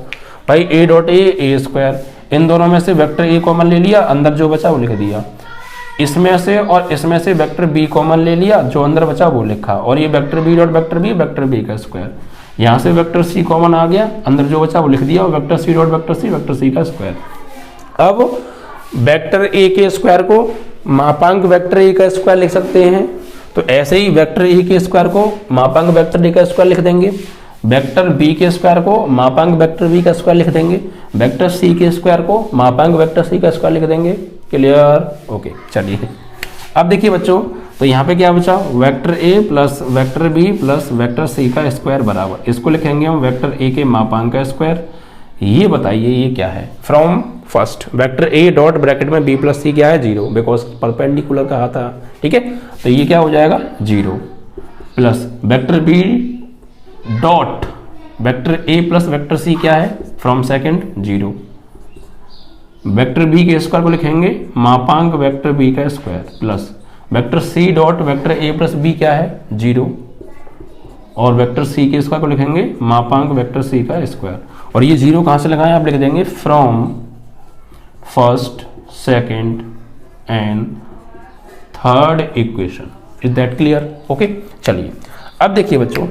भाई, ए डॉट ए स्क्वायर, इन दोनों में से वेक्टर ए कॉमन ले लिया, अंदर जो बचा वो लिख दिया, इसमें से और इसमें से वेक्टर बी कॉमन ले लिया, जो अंदर बचा वो लिखा, और ये vector B dot vector B का स्क्वायर, यहाँ से वेक्टर सी कॉमन आ गया, अंदर जो बचा वो लिख दिया, और vector C dot vector C का स्क्वायर। अब वेक्टर ए के स्क्वायर को मापांक वेक्टर ए का स्क्वायर लिख सकते हैं, तो ऐसे ही वेक्टर ए के स्क्वायर को मापांक वेक्टर ए का स्क्वायर लिख देंगे, वेक्टर बी के स्क्वायर को मापांक वेक्टर बी का स्क्वायर लिख देंगे, वेक्टर सी के स्क्वायर को मापांक वेक्टर सी का स्क्वायर लिख देंगे। क्लियर? ओके, चलिए अब देखिए बच्चों, तो यहाँ पे क्या बचा, vector A plus vector B plus vector C का स्क्वायर बराबर, इसको लिखेंगे हम वेक्टर ए के मापांक का स्क्वायर। ये बताइए ये क्या है, from first vector A dot bracket में बी प्लस सी क्या है, 0, बिकॉज परपेंडिकुलर कहा था। ठीक है, तो ये क्या हो जाएगा 0 plus vector B dot vector A plus vector C क्या है, फ्रॉम सेकंड 0, वेक्टर बी के स्क्वायर को लिखेंगे मापांक वेक्टर बी का square plus vector C dot vector A plus B क्या है 0, और वेक्टर सी के स्क्वायर को लिखेंगे मापांक वेक्टर सी का स्क्वायर, और ये 0 कहाँ से लगाएं, आप लिख देंगे from first second and third equation. Is that clear? Okay, चलिए अब देखिए बच्चों,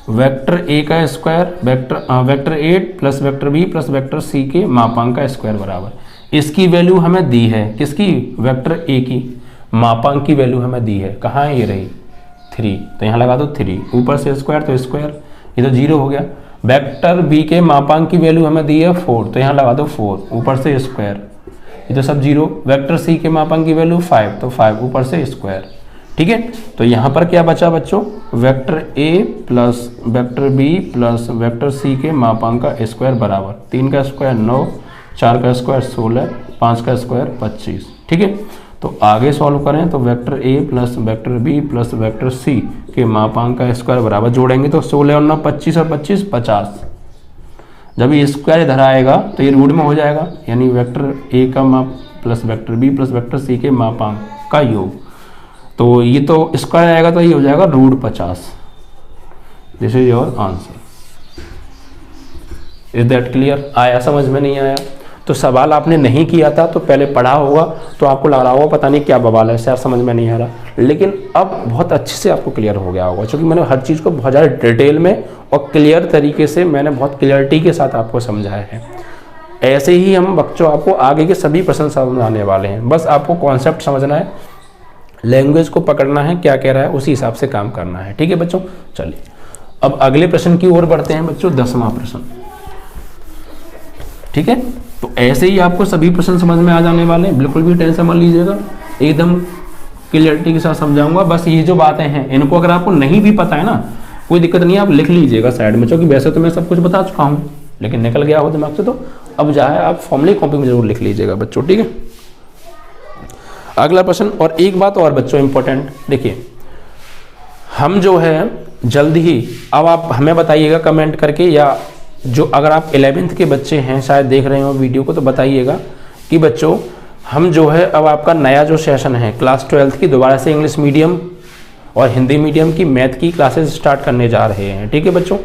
वेक्टर ए का square vector A plus vector B plus vector C के मापांक का स्क्वायर बराबर, इसकी वैल्यू हमें दी है, किसकी, वेक्टर ए की, मापांक की वैल्यू हमें दी है, कहाँ है ये रही 3, तो यहाँ लगा दो 3, ऊपर से स्क्वायर तो स्क्वायर, ये तो 0 हो गया। वेक्टर बी के मापांक की वैल्यू हमें दी है 4, तो यहाँ लगा दो 4, ऊपर से स्क्वायर, ये तो सब 0। वेक्टर सी के मापांक की वैल्यू 5, तो 5 ऊपर से स्क्वायर। ठीक है, तो यहाँ पर क्या बचा बच्चों, vector A plus vector B plus vector C के मापांक का स्क्वायर बराबर 3 का स्क्वायर 9, 4 का स्क्वायर 16, 5 का स्क्वायर 25। ठीक है, तो आगे सॉल्व करें तो vector A plus vector B plus vector C के मापांक का स्क्वायर बराबर, जोड़ेंगे तो 16 और 9 25 और 25 50। जब ये स्क्वायर इधर आएगा तो ये रूट में हो जाएगा, यानी वेक्टर ए का माप plus vector B plus vector C के मापांक का योग। तो ये तो स्क्वायर आएगा तो ये हो जाएगा √50। This is your answer. Is that clear? आया समझ में? नहीं आया तो सवाल आपने नहीं किया था तो पहले पढ़ा होगा तो आपको लग रहा होगा पता नहीं क्या बवाल है सर, समझ में नहीं आ रहा, लेकिन अब बहुत अच्छे से आपको क्लियर हो गया होगा, क्योंकि मैंने हर चीज़ को बहुत ज़्यादा डिटेल में और क्लियर तरीके से मैंने बहुत क्लियरिटी के साथ आपको समझाया है। ऐसे ही हम बच्चों आपको आगे के सभी प्रश्न समझाने वाले हैं, बस आपको कॉन्सेप्ट समझना है, लैंग्वेज को पकड़ना है, क्या कह रहा है उसी हिसाब से काम करना है। ठीक है बच्चों, चलिए अब अगले प्रश्न की ओर बढ़ते हैं बच्चों, 10वां प्रश्न। ठीक है, तो ऐसे ही आपको सभी प्रश्न समझ में आ जाने वाले हैं, बिल्कुल भी टेंशन मत लीजिएगा, एकदम क्लियरिटी के साथ समझाऊंगा। बस ये जो बातें हैं इनको अगर आपको नहीं भी पता है ना, कोई दिक्कत नहीं है, आप लिख लीजिएगा साइड में, क्योंकि वैसे तो मैं सब कुछ बता चुका हूँ, लेकिन निकल गया हो दिमाग से तो अब जाए आप फॉर्मूले कॉपी में जरूर लिख लीजिएगा बच्चों। ठीक है, अगला प्रश्न। और एक बात और बच्चों इंपॉर्टेंट, देखिए हम जो है जल्द ही, अब आप हमें बताइएगा कमेंट करके, या जो अगर आप 11th के बच्चे हैं शायद देख रहे हो वीडियो को, तो बताइएगा कि बच्चों हम जो है अब आपका नया जो सेशन है क्लास 12th की दोबारा से इंग्लिश मीडियम और हिंदी मीडियम की मैथ की क्लासेस स्टार्ट करने जा रहे हैं। ठीक है बच्चों,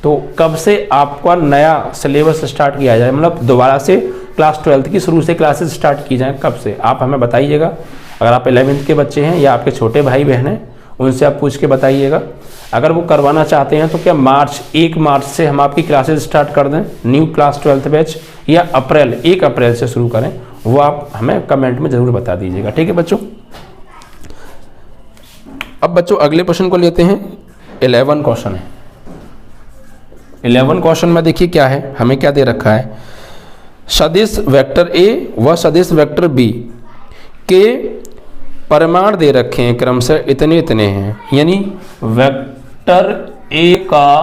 तो कब से आपका नया सिलेबस स्टार्ट किया जाए, मतलब दोबारा से क्लास 12th की शुरू से क्लासेस स्टार्ट की जाएँ, कब से आप हमें बताइएगा। अगर आप 11th के बच्चे हैं या आपके छोटे भाई बहन हैं उनसे आप पूछ के बताइएगा। अगर वो करवाना चाहते हैं तो क्या 1 मार्च से हम आपकी क्लासेस स्टार्ट कर दें न्यू क्लास 12th बैच, या 1 अप्रैल से शुरू करें, वो आप हमें कमेंट में जरूर बता दीजिएगा। ठीक है बच्चों, अब बच्चों अगले प्रश्न को लेते हैं। 11 क्वेश्चन है। 11 क्वेश्चन में देखिए क्या है, हमें क्या दे रखा है, सदिश वेक्टर ए व सदिश वेक्टर बी के परिमाण दे रखे हैं क्रमशः इतने इतने हैं, यानी वेक्टर ए का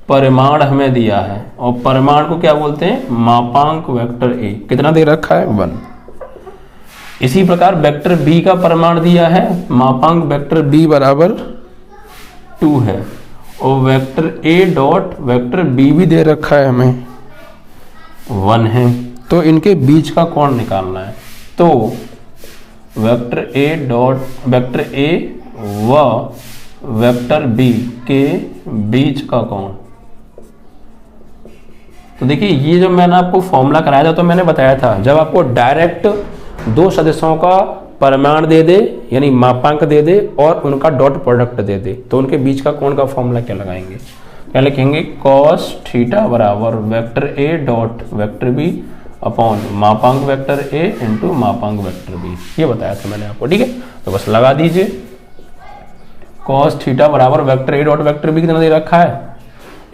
परिमाण हमें दिया है और परिमाण को क्या बोलते हैं, मापांक वेक्टर ए, कितना दे रखा है 1। इसी प्रकार वेक्टर बी का परिमाण दिया है, मापांक वेक्टर बी बराबर 2 है, और vector A dot vector B भी दे रखा है हमें 1 है, तो इनके बीच का कोण निकालना है। तो वेक्टर ए डॉट वेक्टर ए व वेक्टर बी के बीच का कोण, तो देखिए ये जो मैंने आपको फॉर्मूला कराया था तो मैंने बताया था, जब आपको डायरेक्ट 2 सदिशों का परिमाण दे दे यानी मापांक दे दे और उनका डॉट प्रोडक्ट दे दे, तो उनके बीच का कोण का फॉर्मूला क्या लगाएंगे, क्या लिखेंगे, cos थीटा बराबर vector A dot vector B upon मापांक वेक्टर ए इंटू मापांक वेक्टर बी, ये बताया था मैंने आपको। ठीक है, तो बस लगा दीजिए, cos थीटा बराबर vector A dot vector B कितना दे रखा है,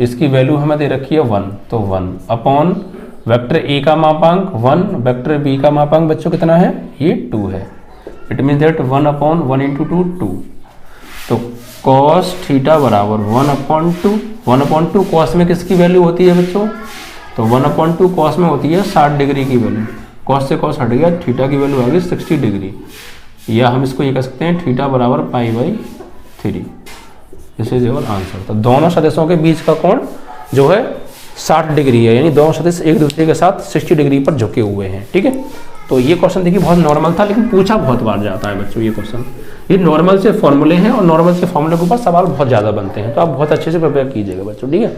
इसकी वैल्यू हमें दे रखी है 1, तो 1 अपॉन वेक्टर ए का मापांक 1, वेक्टर बी का मापांक बच्चों कितना है, ये 2 है। It mean that 1 upon 1 into 2 2, तो cos थीटा बराबर 1 अपॉन 2, 1 अपॉन 2 cos में किसकी वैल्यू होती है बच्चों, तो 1 अपॉन 2 cos में होती है 60 डिग्री की वैल्यू, cos से cos हट गया, थीटा की वैल्यू आ गई 60 डिग्री, या हम इसको ये कह सकते हैं थीटा बराबर π/3। This is your answer. तो दोनों सदिशों के बीच का कोण जो है 60 डिग्री है, यानी दोनों सदिश एक दूसरे के साथ 60 डिग्री पर झुके हुए हैं। ठीक है, तो ये क्वेश्चन देखिए बहुत नॉर्मल था, लेकिन पूछा बहुत बार जाता है बच्चों ये क्वेश्चन। ये नॉर्मल से फॉर्मूले हैं और नॉर्मल से फॉर्मूले के ऊपर सवाल बहुत ज़्यादा बनते हैं, तो आप बहुत अच्छे से प्रिपेयर कीजिएगा बच्चों। ठीक है,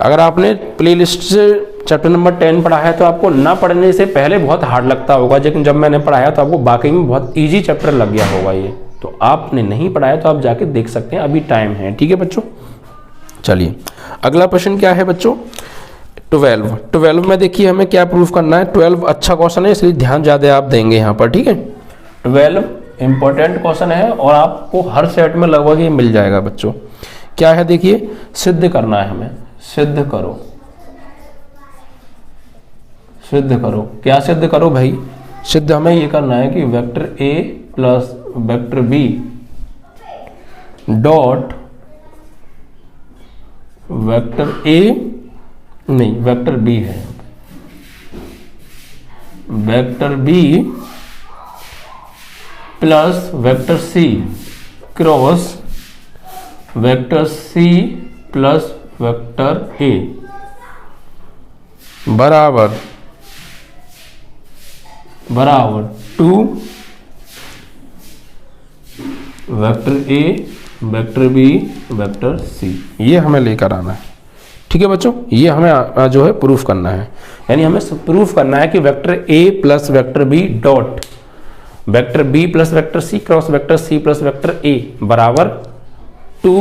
अगर आपने प्लेलिस्ट से चैप्टर नंबर 10 पढ़ा है तो आपको ना पढ़ने से पहले बहुत हार्ड लगता होगा, लेकिन जब मैंने पढ़ाया तो आपको वाकई में बहुत ईजी चैप्टर लग गया होगा ये। तो आपने नहीं पढ़ाया तो आप जाके देख सकते हैं, अभी टाइम है। ठीक है बच्चों, चलिए अगला प्रश्न क्या है बच्चों, 12 में देखिए हमें क्या प्रूफ करना है। 12 अच्छा क्वेश्चन है, इसलिए ध्यान ज़्यादा आप देंगे यहाँ पर। ठीक है, 12 इंपॉर्टेंट क्वेश्चन है और आपको हर सेट में लगभग ये मिल जाएगा बच्चों। क्या है देखिए, सिद्ध करना है हमें, सिद्ध करो, सिद्ध करो, क्या सिद्ध करो भाई, सिद्ध हमें ये करना है कि vector A plus vector B dot vector A नहीं वेक्टर बी है, vector B plus vector C cross vector C plus vector A बराबर 2 vector A, vector B, vector C, ये हमें लेकर आना है। ठीक है बच्चों, ये हमें जो है प्रूफ करना है, यानी हमें प्रूफ करना है कि vector A plus vector B dot vector B plus vector C cross vector C plus vector A बराबर 2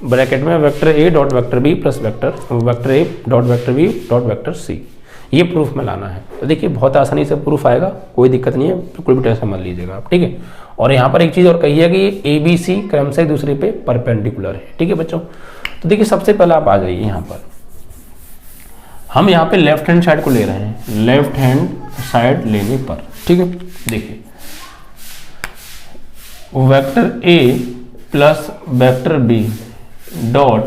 ब्रैकेट में vector A dot vector B plus vector A dot vector B dot vector C, ये प्रूफ में लाना है। तो देखिए बहुत आसानी से प्रूफ आएगा, कोई दिक्कत नहीं है, बिल्कुल भी टेंशन मत लीजिएगा आप। ठीक है, और यहाँ पर एक चीज़ और कही है कि ए बी सी क्रम से एक दूसरे पे परपेंडिकुलर है। ठीक है बच्चों, तो देखिए सबसे पहले आप आ जाइए यहाँ पर, हम यहाँ पे लेफ्ट हैंड साइड को ले रहे हैं, लेफ्ट हैंड साइड लेने पर। ठीक है, देखिए vector A plus vector B dot,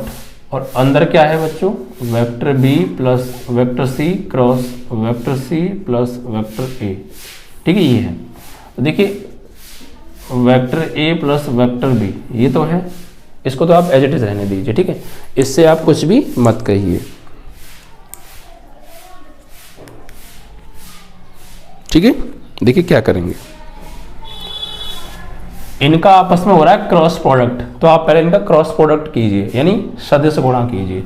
और अंदर क्या है बच्चों, vector B plus vector C cross vector C plus vector A. ठीक है, ये है। तो देखिए vector A plus vector B ये तो है, इसको तो आप एज इट इज रहने दीजिए। ठीक है, इससे आप कुछ भी मत कहिए। ठीक है, देखिए क्या करेंगे, इनका आपस में हो रहा है क्रॉस प्रोडक्ट, तो आप पहले इनका क्रॉस प्रोडक्ट कीजिए, यानी सदिश गुणा कीजिए।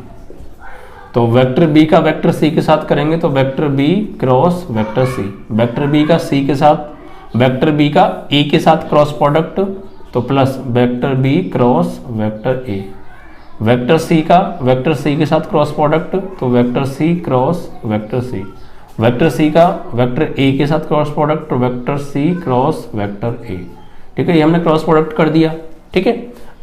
तो वेक्टर बी का वेक्टर सी के साथ करेंगे तो vector B cross vector C, vector B का सी के साथ, वेक्टर बी का ए के साथ क्रॉस प्रोडक्ट तो plus vector B cross vector A, vector C का वेक्टर सी के साथ क्रॉस प्रोडक्ट तो vector C cross vector C, vector C का वेक्टर ए के साथ क्रॉस प्रोडक्ट तो vector C cross vector A. ठीक है, ये हमने क्रॉस प्रोडक्ट कर दिया। ठीक है,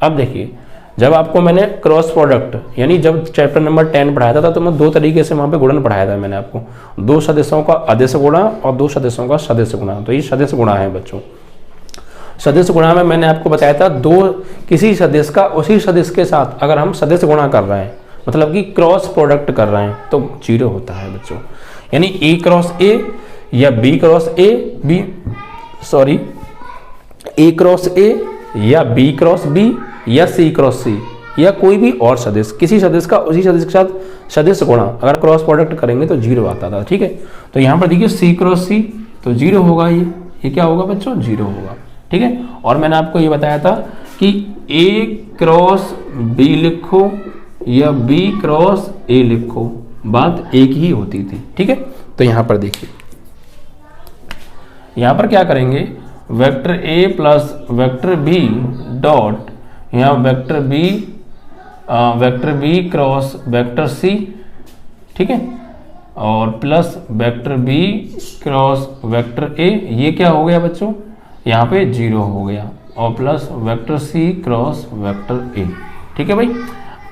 अब देखिए जब आपको मैंने क्रॉस प्रोडक्ट यानी जब चैप्टर नंबर 10 पढ़ाया था तो मैं दो तरीके से वहाँ पे गुणन पढ़ाया था मैंने आपको, दो सदिशों का अदिश गुणा और दो सदिशों का सदिश गुणा। तो ये सदिश गुणा है बच्चों। सदिश गुणा में मैंने आपको बताया था दो किसी सदिश का उसी सदिश के साथ अगर हम सदिश गुणा कर रहे हैं मतलब कि क्रॉस प्रोडक्ट कर रहे हैं तो 0 होता है बच्चों, यानी ए क्रॉस ए या B cross A B sorry A cross A या बी क्रॉस बी या सी क्रॉस सी या कोई भी और सदिश, किसी सदिश का उसी सदिश के साथ सदिश गुणा अगर क्रॉस प्रोडक्ट करेंगे तो 0 आता था। ठीक है, तो यहाँ पर देखिए सी क्रॉस सी तो 0 होगा, ये क्या होगा बच्चों 0 होगा। ठीक है, और मैंने आपको ये बताया था कि ए क्रॉस बी लिखो या बी क्रॉस ए लिखो, बात एक ही होती थी। ठीक है, तो यहाँ पर देखिए यहाँ पर क्या करेंगे, vector A plus vector B dot यहाँ vector B cross vector C. ठीक है, और plus vector B cross vector A, ये क्या हो गया बच्चों यहाँ पे 0 हो गया, और plus vector C cross vector A. ठीक है भाई,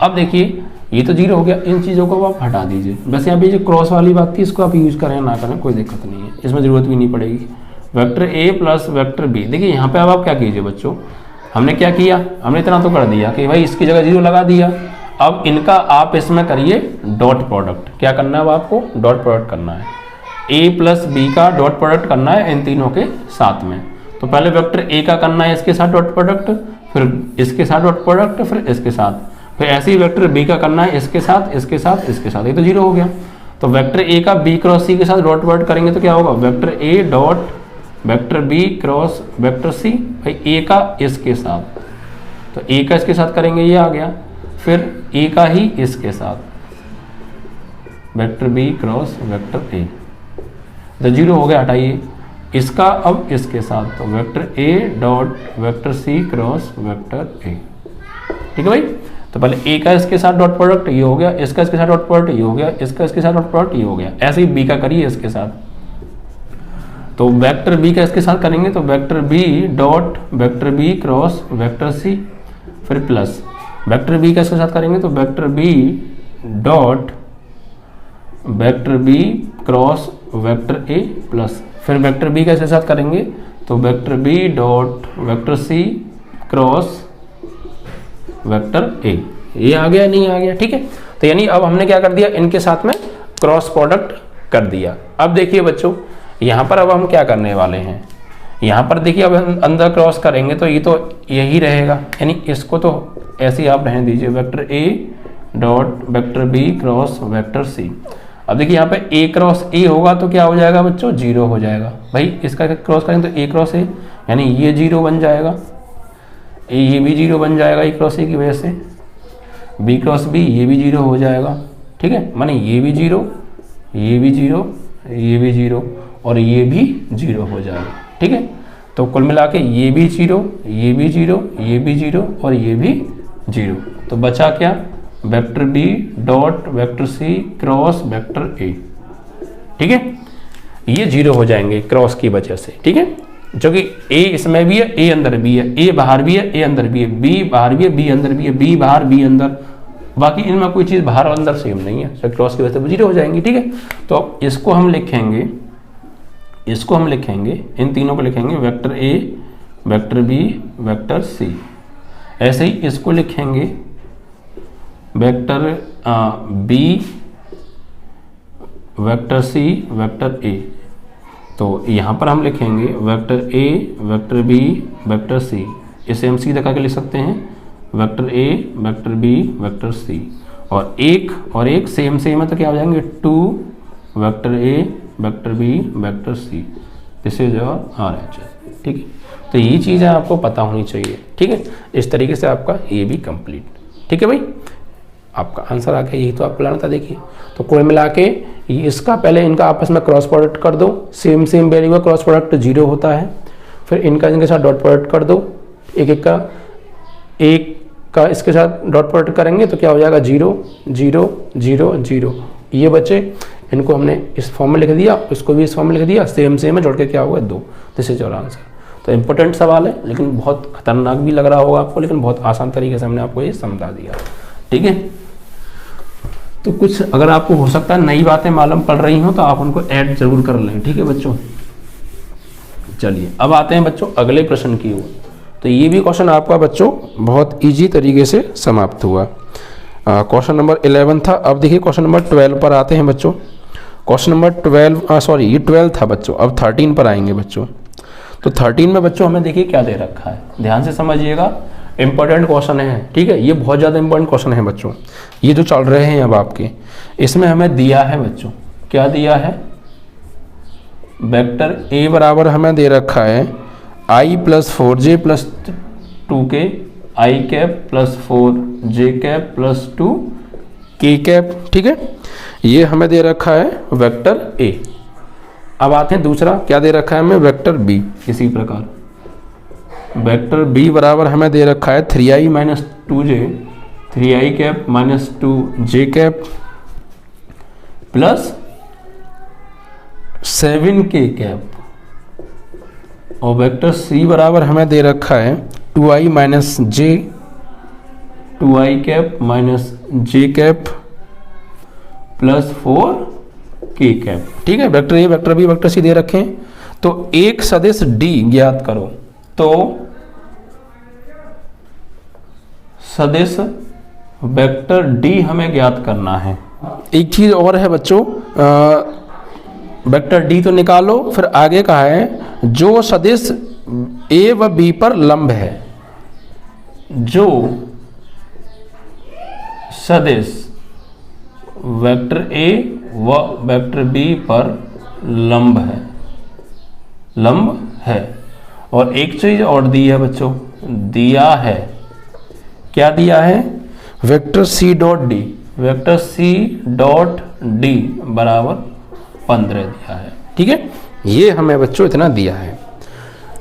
अब देखिए ये तो 0 हो गया, इन चीज़ों को आप हटा दीजिए। वैसे यहाँ पे जो क्रॉस वाली बात थी इसको आप यूज करें ना करें कोई दिक्कत नहीं है, इसमें ज़रूरत भी नहीं पड़ेगी। Vector A plus vector B, देखिए यहाँ पे अब आप क्या कीजिए बच्चों, हमने क्या किया, हमने इतना तो कर दिया कि भाई इसकी जगह 0 लगा दिया। अब इनका आप इसमें करिए डॉट प्रोडक्ट, क्या करना है अब आपको डॉट प्रोडक्ट करना है, ए प्लस बी का डॉट प्रोडक्ट करना है इन तीनों के साथ में। तो पहले वेक्टर ए का करना है इसके साथ डॉट प्रोडक्ट, फिर इसके साथ डॉट प्रोडक्ट, फिर इसके साथ, फिर ऐसे ही वेक्टर बी का करना है इसके साथ इसके साथ इसके साथ, ये तो 0 हो गया। तो वेक्टर ए का बी क्रॉस सी के साथ डॉट प्रोडक्ट करेंगे तो क्या होगा, vector A dot vector B cross vector C, भाई ए का इसके साथ, तो ए का इसके साथ करेंगे ये आ गया, फिर ए का ही इसके साथ vector B cross vector A, तो 0 हो गया, हटाइए इसका अब इसके साथ, तो vector A dot vector C cross vector A. ठीक है भाई, तो पहले ए का इसके साथ डॉट प्रोडक्ट ये हो गया, इसका इसके साथ डॉट प्रोडक्ट ये हो गया, इसका इसके साथ डॉट प्रोडक्ट ये हो गया, ऐसे ही बी का करिए इसके साथ, तो वेक्टर बी का इसके साथ करेंगे तो vector B dot vector B cross vector C, फिर प्लस वेक्टर बी का इसके साथ करेंगे तो vector B dot vector B cross vector A plus, फिर वेक्टर बी का इसके साथ करेंगे तो vector B dot vector C cross vector A. ये आ गया नहीं आ गया, ठीक है। तो यानी अब हमने क्या कर दिया, इनके साथ में क्रॉस प्रोडक्ट कर दिया। अब देखिए बच्चों यहाँ पर अब हम क्या करने वाले हैं, यहाँ पर देखिए अब हम अंदर क्रॉस करेंगे तो ये तो यही रहेगा, यानी इसको तो ऐसे ही आप रहने दीजिए, vector A dot vector B cross vector C. अब देखिए यहाँ पे ए क्रॉस ए होगा तो क्या हो जाएगा बच्चों, 0 हो जाएगा। भाई इसका क्रॉस करेंगे तो ए क्रॉस ए, यानी ये 0 बन जाएगा, ये भी 0 बन जाएगा ए क्रॉस ए की वजह से, बी क्रॉस बी ये भी 0 हो जाएगा, ठीक है, माने ये भी 0, ये भी 0, ये भी 0 और ये भी 0 हो जाएगा, ठीक है। तो कुल मिला के ये भी 0, ये भी 0, ये भी 0 और ये भी 0। तो बचा क्या, vector B dot vector C cross vector A, ठीक है। ये 0 हो जाएंगे क्रॉस की वजह से, ठीक है, जो कि ए इसमें भी है, ए अंदर भी है, ए बाहर भी है, ए अंदर भी है, बी बाहर भी है, बी अंदर भी है, बी बाहर बी अंदर, बाकी इनमें कोई चीज़ बाहर और अंदर सेम नहीं है, तो क्रॉस की वजह से 0 हो जाएंगी, ठीक है। तो इसको हम लिखेंगे, इसको हम लिखेंगे, इन तीनों को लिखेंगे vector A, vector B, vector C. ऐसे ही इसको लिखेंगे vector B, vector C, vector A. तो यहाँ पर हम लिखेंगे vector A, vector B, vector C. इसे हम सीधा करके लिख सकते हैं vector A, vector B, vector C. और एक सेम है तो क्या हो जाएंगे 2 vector A, vector B, vector C. This is your RHS, ठीक है। तो ये चीज़ें आपको पता होनी चाहिए, ठीक है। इस तरीके से आपका ये भी कंप्लीट, ठीक है भाई। आपका आंसर आ गया, यही तो आपको लाना था। देखिए तो कुल मिला के इसका पहले इनका आपस में क्रॉस प्रोडक्ट कर दो, सेम वैल्यू का क्रॉस प्रोडक्ट 0 होता है। फिर इनका इनके साथ डॉट प्रोडक्ट कर दो, एक का इसके साथ डॉट प्रोडक्ट करेंगे तो क्या हो जाएगा 0 0 0 0। ये बचे, इनको हमने इस फॉर्म में लिख दिया, इसको भी इस फॉर्म में लिख दिया, सेम है, जोड़ के क्या होगा 2। This is your answer. तो इम्पोर्टेंट सवाल है, लेकिन बहुत खतरनाक भी लग रहा होगा आपको, लेकिन बहुत आसान तरीके से हमने आपको ये समझा दिया, ठीक है। तो कुछ अगर आपको हो सकता है नई बातें मालूम पड़ रही हो तो आप उनको ऐड जरूर कर लें, ठीक है बच्चों। चलिए अब आते हैं बच्चों अगले प्रश्न की ओर। तो ये भी क्वेश्चन आपका बच्चों बहुत इजी तरीके से समाप्त हुआ। क्वेश्चन नंबर 11 था। अब देखिए क्वेश्चन नंबर 12 पर आते हैं बच्चों। क्वेश्चन नंबर 12 सॉरी ये 12 था बच्चों, अब 13 पर आएंगे बच्चों। तो 13 में बच्चों हमें देखिए क्या दे रखा है, ध्यान से समझिएगा, इंपॉर्टेंट क्वेश्चन है, ठीक है। ये बहुत ज़्यादा इंपॉर्टेंट क्वेश्चन है बच्चों, ये जो चल रहे हैं अब आपके। इसमें हमें दिया है बच्चों, क्या दिया है, वेक्टर ए बराबर हमें दे रखा है i + 4j + 2k i cap + 4j cap + 2k cap, ठीक है। ये हमें दे रखा है वेक्टर ए। अब आते हैं दूसरा, क्या दे रखा है हमें, वेक्टर बी। इसी प्रकार वेक्टर बी बराबर हमें दे रखा है 3i - 2j 3i cap - 2j cap + 7k cap. और वेक्टर सी बराबर हमें दे रखा है 2i - j 2i cap - j cap + 4k cap, ठीक है। Vector A, vector B, vector C दे रखे हैं। तो एक सदिश d ज्ञात करो। तो सदिश वेक्टर d हमें ज्ञात करना है। एक चीज और है बच्चों, वेक्टर d तो निकालो, फिर आगे कहा है जो सदिश a व b पर लंब है, जो सदिश वेक्टर a व वेक्टर b पर लंब है। और एक चीज और दी है बच्चों, दिया है, क्या दिया है, vector c dot d, vector c dot d बराबर 15 दिया है, ठीक है। ये हमें बच्चों इतना दिया है।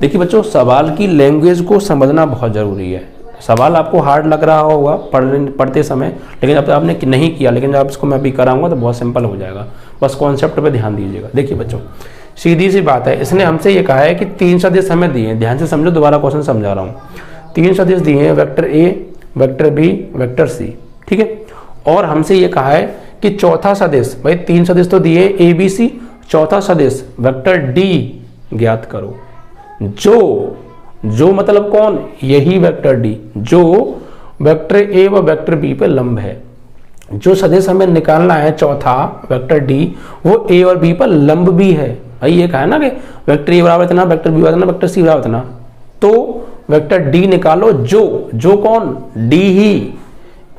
देखिए बच्चों सवाल की लैंग्वेज को समझना बहुत ज़रूरी है। सवाल आपको हार्ड लग रहा होगा पढ़ते समय, लेकिन अब आपने नहीं किया, लेकिन जब इसको मैं अभी कराऊंगा तो बहुत सिंपल हो जाएगा। बस कॉन्सेप्ट पे ध्यान दीजिएगा। देखिए बच्चों सीधी सी बात है, इसने हमसे ये कहा है कि 3 सदिश हमें दिए हैं। ध्यान से समझो, दोबारा क्वेश्चन समझा रहा हूँ। 3 सदिश दिए हैं, vector A, vector B, vector C, ठीक है। और हमसे ये कहा है कि चौथा सदिश, भाई 3 सदिश तो दिए ए बी सी, चौथा सदिश वेक्टर डी ज्ञात करो। जो मतलब कौन, यही वेक्टर डी, जो वेक्टर ए व वेक्टर बी पे लंब है। जो सदिश हमें निकालना है चौथा वेक्टर डी, वो ए और बी पर लंब भी है। भाई ये कहा है ना कि वेक्टर ए बराबर इतना, वेक्टर बी बराबर इतना, वेक्टर सी बराबर इतना। तो वेक्टर डी निकालो, जो कौन, डी ही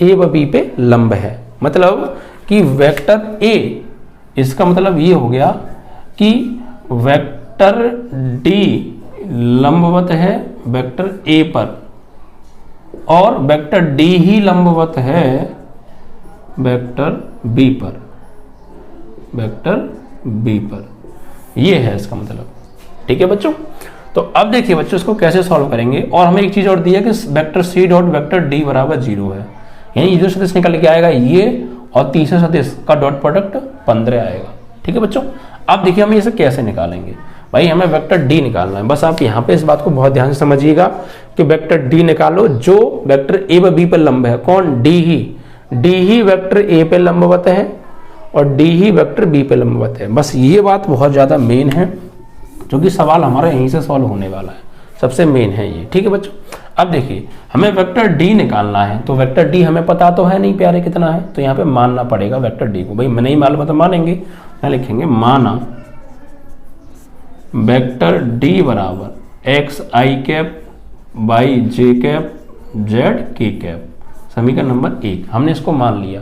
ए व बी पे लंब है। मतलब कि वेक्टर ए, इसका मतलब ये हो गया कि वेक्टर डी लंबवत है वेक्टर ए पर, और वेक्टर डी ही लंबवत है वेक्टर बी पर, वेक्टर बी पर, ये है इसका मतलब। ठीक है बच्चों, तो अब देखिए बच्चों इसको कैसे सॉल्व करेंगे। और हमें एक चीज और दी है कि vector C dot vector D बराबर 0 है, यानी ये जो सदिश निकल के आएगा ये और तीसरे सदिश का डॉट प्रोडक्ट 15 आएगा। ठीक है बच्चों, अब देखिए हम इसे कैसे निकालेंगे। भाई हमें वेक्टर डी निकालना है, बस आप यहाँ पे इस बात को बहुत ध्यान से समझिएगा कि वेक्टर डी निकालो जो वेक्टर ए व बी पर लंब है। कौन? डी ही वेक्टर ए पे लंबवत है और डी ही वेक्टर बी पे लंबवत है। बस ये बात बहुत ज्यादा मेन है, क्योंकि सवाल हमारा यहीं से सॉल्व होने वाला है, सबसे मेन है ये। ठीक है बच्चों, अब देखिए हमें वेक्टर डी निकालना है, तो वेक्टर डी हमें पता तो है नहीं प्यारे कितना है, तो यहाँ पे मानना पड़ेगा वेक्टर डी को। भाई मैं नहीं मालूम तो मानेंगे, यहाँ लिखेंगे माना वेक्टर डी बराबर x I cap by J cap Z के कैप, समीकरण नंबर 1। हमने इसको मान लिया।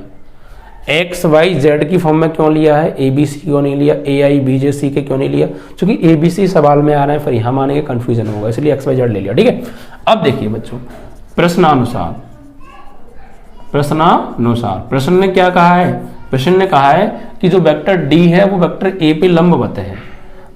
एक्स वाई जेड की फॉर्म में क्यों लिया है, ए बी सी क्यों नहीं लिया, ए आई बी जे सी के क्यों नहीं लिया, क्योंकि ए बी सी सवाल में आ रहे हैं, फिर यहाँ मानेंगे कंफ्यूजन होगा, इसलिए एक्स वाई जेड ले लिया। ठीक है, अब देखिए बच्चों प्रश्नानुसार प्रश्न ने क्या कहा है, प्रश्न ने कहा है कि जो वेक्टर डी है वो वेक्टर ए पे लंबवत है,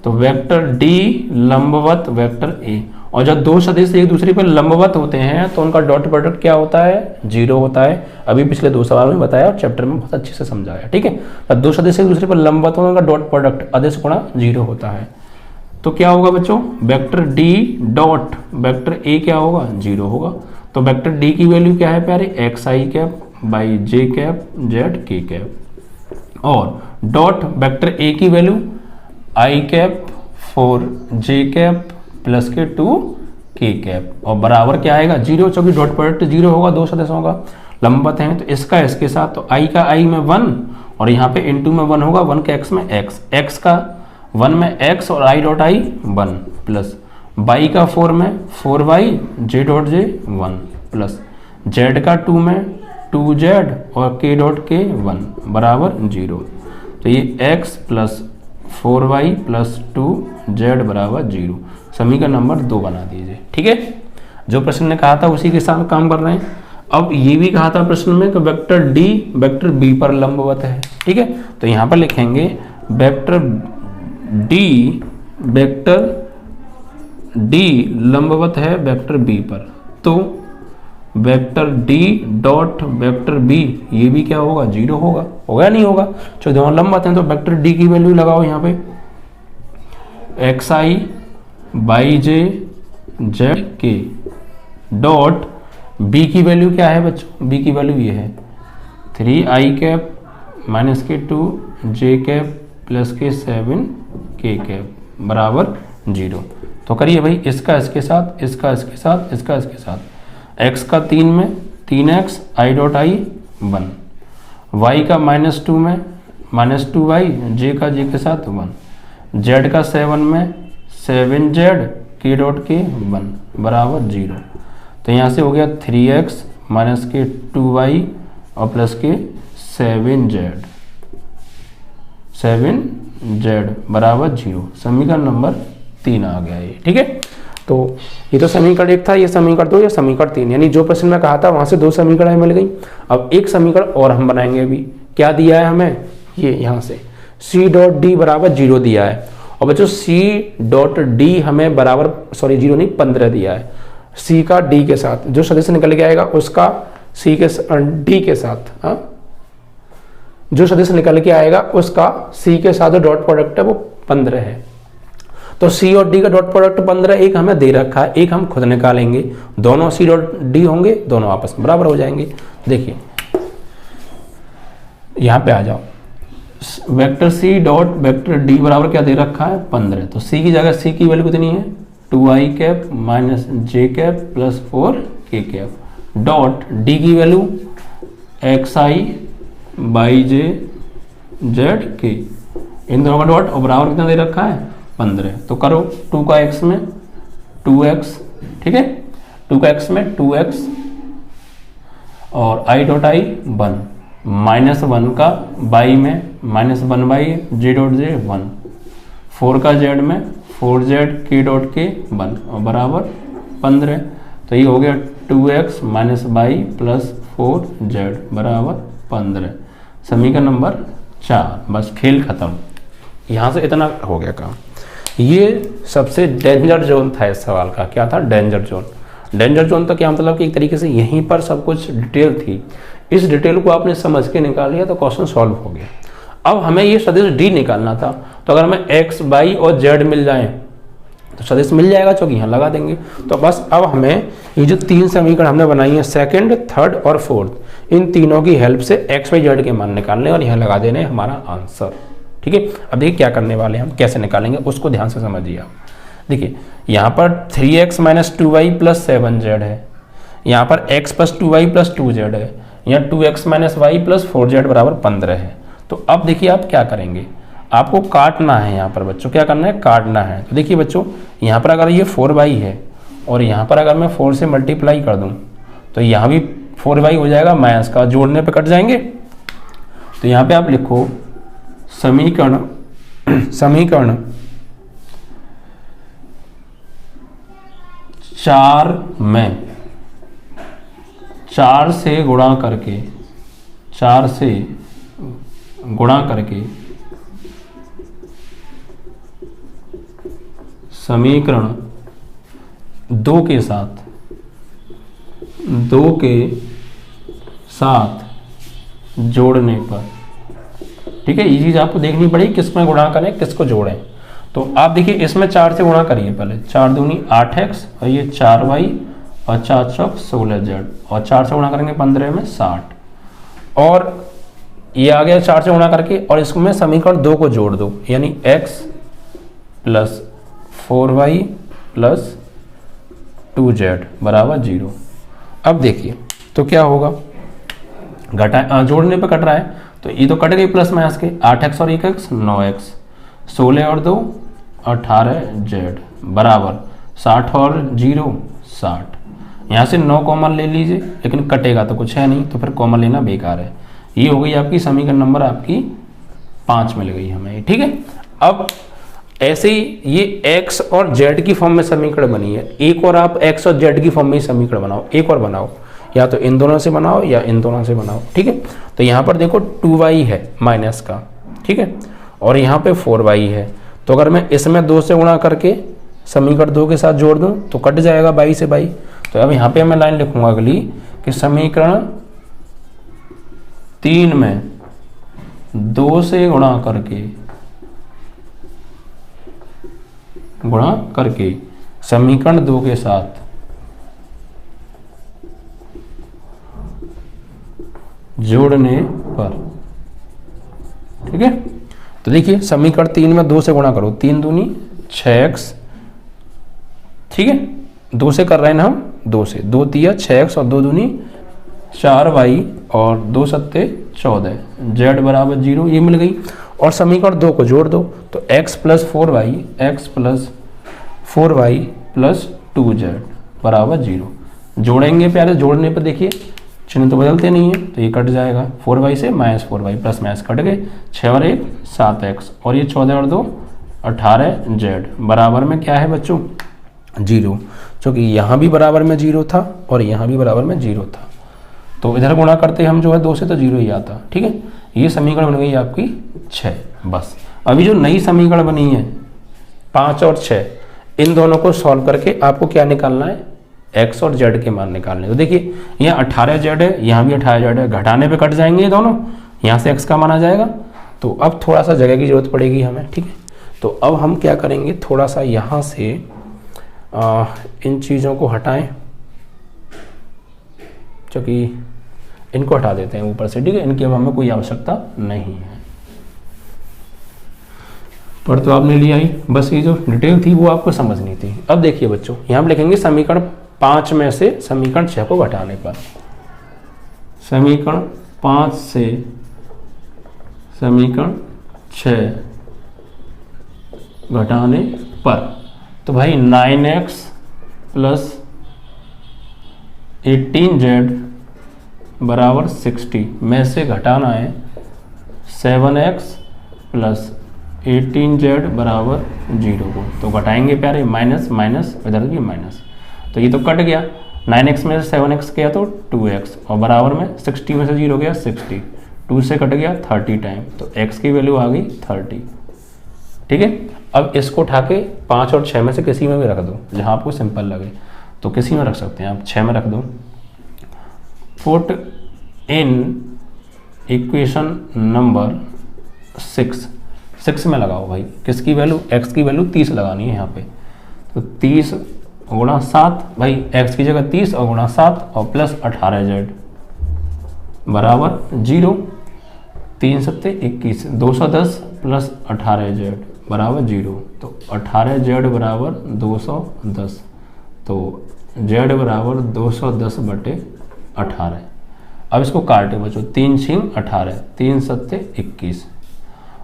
तो वेक्टर डी लंबवत वेक्टर ए, और जब दो सदिश एक दूसरे पर लंबवत होते हैं तो उनका डॉट प्रोडक्ट क्या होता है, 0 होता है। अभी पिछले 2 सवालों में बताया और चैप्टर में बहुत अच्छे से समझाया। ठीक है, जब दो सदिश एक दूसरे पर लंबवत होते हैं उनका डॉट प्रोडक्ट अदिश गुणा 0 होता है, तो क्या होगा बच्चों, वेक्टर डी डॉट वेक्टर ए क्या होगा, 0 होगा। तो वेक्टर डी की वैल्यू क्या है प्यारे, x I cap by J cap Z के कैप, और डॉट वेक्टर ए की वैल्यू आई कैप 4 जे कैप प्लस के 2 के कैप, और बराबर क्या आएगा 0, क्योंकि डॉट प्रोडक्ट 0 होगा दो सदस्यों का, लंबवत हैं तो इसका इसके साथ, तो आई का आई में 1 और यहाँ पे इनटू में 1 होगा, 1 के एक्स में एक्स, एक्स का 1 में एक्स और आई डॉट आई 1 प्लस बाई का 4 में 4 Y J dot J 1 plus Z का 2 में 2 जेड और के डॉट के 1 बराबर 0। तो ये x plus 4y plus 2z बराबर 0, समीकरण नंबर 2 बना दीजिए। ठीक है, जो प्रश्न ने कहा था उसी के साथ काम कर रहे हैं। अब ये भी कहा था प्रश्न में कि वेक्टर डी वेक्टर बी पर लंबवत है। ठीक है, तो यहाँ पर लिखेंगे वेक्टर डी लंबवत है वेक्टर बी पर, तो vector D dot vector B ये भी क्या होगा, 0 होगा, या नहीं होगा, जो दोनों लंबवत हैं। तो वेक्टर डी की वैल्यू लगाओ यहाँ पे, x I by J Z के डॉट बी की वैल्यू क्या है बच्चों, बी की वैल्यू ये है 3 आई कैप माइनस के 2 जे कैप प्लस के 7 के कैप बराबर 0। तो करिए भाई, इसका इसके साथ, इसका इसके साथ, इसका इसके साथ, x का 3 में 3x I dot I 1, y का -2 में -2y j का j के साथ 1, z का 7 में 7z k डॉट के 1 बराबर 0। तो यहाँ से हो गया 3x माइनस के 2y और प्लस के 7z बराबर 0, समीकरण नंबर 3 आ गया ये। ठीक है, तो ये तो समीकरण 1 था, ये समीकरण 2, ये समीकरण 3, यानी जो प्रश्न में कहा था वहां से 2 समीकरण मिल गई। अब एक समीकरण और हम बनाएंगे। अभी क्या दिया है हमें, ये यहाँ से c डॉट डी बराबर 0 दिया है, और बच्चों c डॉट डी हमें बराबर 0 नहीं 15 दिया है। c का d के साथ जो सदिश निकल के आएगा उसका c के d के साथ, हाँ जो सदिश निकल के आएगा उसका c के साथ जो डॉट प्रोडक्ट है वो 15 है। तो C और D का डॉट प्रोडक्ट 15, एक हमें दे रखा है, एक हम खुद निकालेंगे, दोनों C डॉट D होंगे, दोनों आपस में बराबर हो जाएंगे। देखिए यहाँ पे आ जाओ, vector C dot vector D बराबर क्या दे रखा है 15, तो C की जगह C की वैल्यू कितनी है 2i कैप माइनस जे कैप प्लस 4 के कैप डॉट D की value xi by J Z के, इन दोनों का डॉट और बराबर कितना दे रखा है 15। तो करो 2 का x में 2x, ठीक है 2 का x में 2x और i डॉट आई 1 माइनस 1 का बाई में minus 1 by J dot J 1, 4 का z में 4z के डॉट के 1 और बराबर 15। तो ये हो गया 2x minus Y plus 4z बराबर 15। समीकरण नंबर 4। बस खेल खत्म, यहाँ से इतना हो गया काम। ये सबसे डेंजर जोन था इस सवाल का। क्या था? Danger zone. डेंजर जोन तो क्या मतलब कि एक तरीके से यहीं पर सब कुछ डिटेल थी, इस डिटेल को आपने समझ के निकाल लिया तो क्वेश्चन सॉल्व हो गया। अब हमें ये सदिश डी निकालना था, तो अगर हमें एक्स वाई और जेड मिल जाए तो सदिश मिल जाएगा, क्योंकि यहाँ लगा देंगे। तो बस अब हमें ये जो 3 समीकरण हमने बनाई है, सेकंड, थर्ड और फोर्थ, इन तीनों की हेल्प से एक्स वाई जेड के मान निकालने और यहाँ लगा देने हमारा आंसर। ठीक है, अब देखिए क्या करने वाले हैं हम, कैसे निकालेंगे उसको ध्यान से समझिए आप। देखिए यहाँ पर 3x minus 2y plus 7z है, यहाँ पर x plus 2y plus 2z है, यहाँ 2x minus Y plus 4z बराबर 15 है। तो अब देखिए आप क्या करेंगे, आपको काटना है यहाँ पर बच्चों, क्या करना है? काटना है। तो देखिए बच्चों, यहाँ पर अगर ये 4y है और यहाँ पर अगर मैं 4 से मल्टीप्लाई कर दूँ तो यहाँ भी 4y हो जाएगा, माइनस का जोड़ने पे कट जाएंगे। तो यहाँ पे आप लिखो समीकरण 4 में 4 से गुणा करके समीकरण 2 के साथ जोड़ने पर। ठीक है, ये चीज़ आपको देखनी पड़ेगी, किस में गुणा करें किसको जोड़ें। तो आप देखिए इसमें 4 से गुणा करिए पहले, 4 दूनी 8x और ये 4y और 4 चौक 16z और 4 से गुणा करेंगे 15 में 60, और ये आ गया 4 से गुणा करके, और इसमें समीकरण 2 को जोड़ दो, यानी x plus 4y plus 2z बराबर 0। अब देखिए तो क्या होगा, जोड़ने पे कट रहा है तो ये तो कट गई प्लस माइनस के, 8x और 1x 9x, 16 और 2 18z बराबर 60 और 0 60। यहाँ से 9 कॉमन ले लीजिए, लेकिन कटेगा तो कुछ है नहीं, तो फिर कॉमन लेना बेकार है। ये हो गई आपकी समीकरण नंबर आपकी 5 मिल गई हमें। ठीक है, अब ऐसे ही ये x और z की फॉर्म में समीकरण बनी है, एक और आप x और z की फॉर्म में ही समीकरण बनाओ, एक और बनाओ, या तो इन दोनों से बनाओ या इन दोनों से बनाओ। ठीक है, तो यहाँ पर देखो 2y है माइनस का, ठीक है, और यहाँ पे 4y है। तो अगर मैं इसमें 2 से गुणा करके समीकरण 2 के साथ जोड़ दूँ तो कट जाएगा बाई से बाई। तो अब यहाँ पे मैं लाइन लिखूंगा अगली कि समीकरण 3 में 2 से गुणा करके समीकरण 2 के साथ जोड़ने पर। ठीक है, तो देखिए समीकरण 3 में 2 से गुणा करो, 3 दूनी 6x, ठीक है, 2 से कर रहे हैं ना हम, 2 से, 2 तिया 6x और 2 दूनी 4y और 2 सत्ते 14, z बराबर 0, ये मिल गई। और समीकरण 2 को जोड़ दो तो x plus 4y plus 2z बराबर 0। जोड़ेंगे प्यारे, जोड़ने पर देखिए चिन्ह तो बदलते नहीं है, तो ये कट जाएगा, 4y से minus 4y plus minus cut गए, 6 और 1 7x और ये 14 और 2 18z बराबर में क्या है बच्चों? 0, क्योंकि यहाँ भी बराबर में 0 था और यहाँ भी बराबर में 0 था, तो इधर गुणा करते हम जो है 2 से तो 0 ही आता। ठीक है, ये समीकरण बन गई आपकी 6। बस अभी जो नई समीकरण बनी है 5 और 6, इन दोनों को सॉल्व करके आपको क्या निकालना है? x और z के मान निकालने। तो देखिए यहाँ 18z है, यहाँ भी 18z है, घटाने पे कट जाएंगे ये दोनों, यहाँ से x का मान आ जाएगा। तो अब थोड़ा सा जगह की जरूरत पड़ेगी हमें। ठीक है, तो अब हम क्या करेंगे, थोड़ा सा यहाँ से इन चीज़ों को हटाएं, क्योंकि इनको हटा देते हैं ऊपर से। ठीक है, इनकी अब हमें कोई आवश्यकता नहीं है। पर तो आपने लिया ही, बस ये जो डिटेल थी वो आपको समझनी थी। अब देखिए बच्चों, यहाँ हम लिखेंगे समीकरण 5 में से समीकरण 6 को घटाने पर, समीकरण 5 से समीकरण 6 घटाने पर, तो भाई 9x प्लस 18z बराबर 60 में से घटाना है 7x प्लस 18z बराबर 0 को। तो घटाएंगे प्यारे, माइनस माइनस इधर भी माइनस, तो ये तो कट गया। 9x में से 7x गया तो 2x, और बराबर में 60 में से 0 गया 60, 2 से कट गया 30 टाइम, तो x की वैल्यू आ गई 30। ठीक है, अब इसको उठा के 5 और 6 में से किसी में भी रख दो, जहाँ आपको सिंपल लगे, तो किसी में रख सकते हैं आप, 6 में रख दो। पुट इन इक्वेशन नंबर 6 में लगाओ भाई, किसकी वैल्यू, x की वैल्यू 30 लगानी है यहाँ पे, तो 30 गुणा 7, भाई x की जगह 30 और गुणा 7 और प्लस 18z बराबर 0, 3 सत्ते 21, 210 प्लस 18z बराबर 0, तो 18z बराबर 210, तो z बराबर 210 बटे 18। अब इसको काटे बच्चों, 3 छीं 18, 3 सत्ते 21,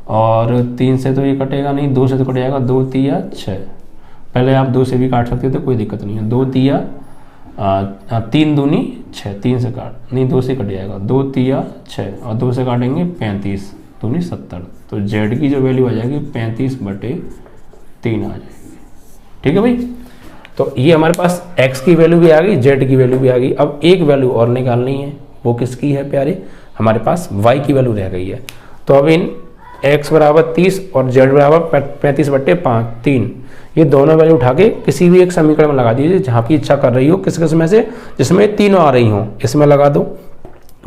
और 3 से तो ये कटेगा नहीं, 2 से तो कट जाएगा, 2 तिया 6, पहले आप 2 से भी काट सकते हो तो कोई दिक्कत नहीं है, 2 तिया 3 दूनी 6, 3 से काट नहीं, 2 से कट जाएगा, 2 तिया 6 और 2 से काटेंगे 35 दूनी 70, तो z की जो वैल्यू आ जाएगी 35 बटे 3 आ जाएगी। ठीक है भाई, तो ये हमारे पास x की वैल्यू भी आ गई, z की वैल्यू भी आ गई। अब एक वैल्यू और निकालनी है, वो किसकी है प्यारे, हमारे पास y की वैल्यू रह गई है। तो अब इन x बराबर 30 और z बराबर 35 बट्टे 3, ये दोनों वैल्यू उठा के किसी भी एक समीकरण में लगा दीजिए, जहाँ की इच्छा कर रही हो, किस किस में से, जिसमें तीनों आ रही हो, इसमें लगा दो,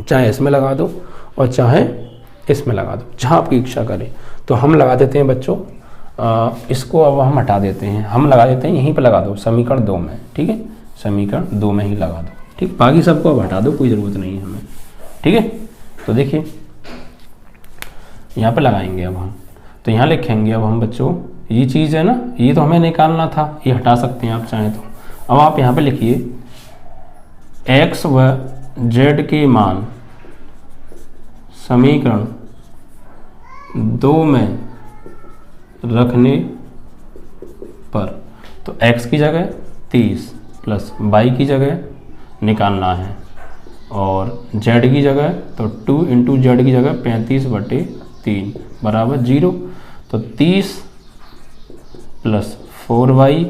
चाहे इसमें लगा दो और चाहे इसमें लगा दो, जहाँ आपकी इच्छा करे। तो हम लगा देते हैं बच्चों, इसको अब हम हटा देते हैं, हम लगा देते हैं यहीं पर लगा दो, समीकरण 2 में। ठीक है, समीकरण 2 में ही लगा दो। ठीक, बाकी सबको अब हटा दो, कोई ज़रूरत नहीं है हमें। ठीक है, तो देखिए यहाँ पे लगाएंगे अब हम, तो यहाँ लिखेंगे अब हम बच्चों, ये चीज़ है ना, ये तो हमें निकालना था, ये हटा सकते हैं आप चाहें तो। अब आप यहाँ पे लिखिए x व z के मान समीकरण 2 में रखने पर, तो x की जगह 30 प्लस y की जगह निकालना है, और z की जगह तो 2 इंटू जेड की जगह 35 बटे 3 बराबर 0, तो 30 प्लस 4y,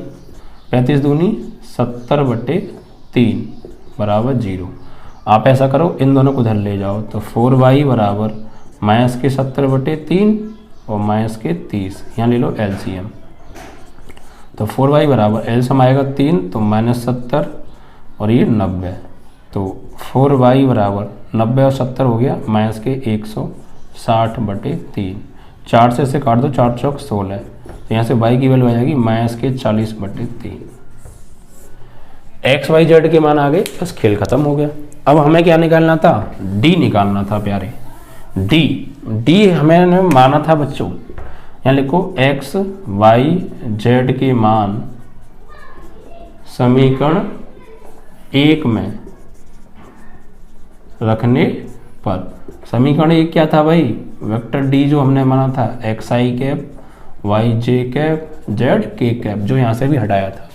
35 दूनी 70 बटे 3 बराबर 0। आप ऐसा करो, इन दोनों को उधर ले जाओ, तो 4y बराबर माइनस के 70 बटे 3 और माइनस के 30, यहाँ ले लो एलसीएम, तो 4y बराबर एलसीएम आएगा 3, तो माइनस 70 और ये 90, तो 4y बराबर 90 और 70 हो गया माइनस के 160 बटे 3, 4 से इसे काट दो, 4 चौक 16, तो यहाँ से y की वैल्यू आ जाएगी माइनस के 40 बटे 3। x y z के मान आ गए, बस खेल खत्म हो गया। अब हमें क्या निकालना था, d निकालना था प्यारे, d हमें माना था बच्चों, यहाँ लिखो x y z के मान समीकरण 1 में रखने पर। समीकरण 1 क्या था भाई, वेक्टर d जो हमने माना था x i cap y j cap z k cap, जो यहाँ से भी हटाया था,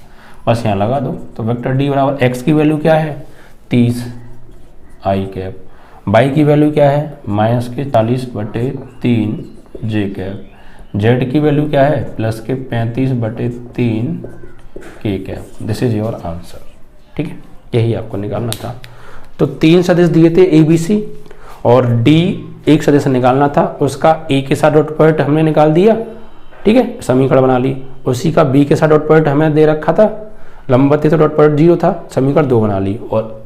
बस यहाँ लगा दो। तो वेक्टर d बराबर x की वैल्यू क्या है 30 i कैप, y की वैल्यू क्या है माइनस के 40 बटे 3 j कैप, z की वैल्यू क्या है प्लस के 35 बटे 3 k cap. This is your answer. ठीक है, यही आपको निकालना था। तो 3 सदिश दिए थे ए बी सी, और d एक सदिश निकालना था, उसका a के साथ डॉट प्रोडक्ट हमने निकाल दिया। ठीक है, समीकरण बना ली। उसी का b के साथ डॉट प्रोडक्ट हमें दे रखा था, लंबवत थी तो डॉट प्रोडक्ट 0 था, समीकरण 2 बना ली। और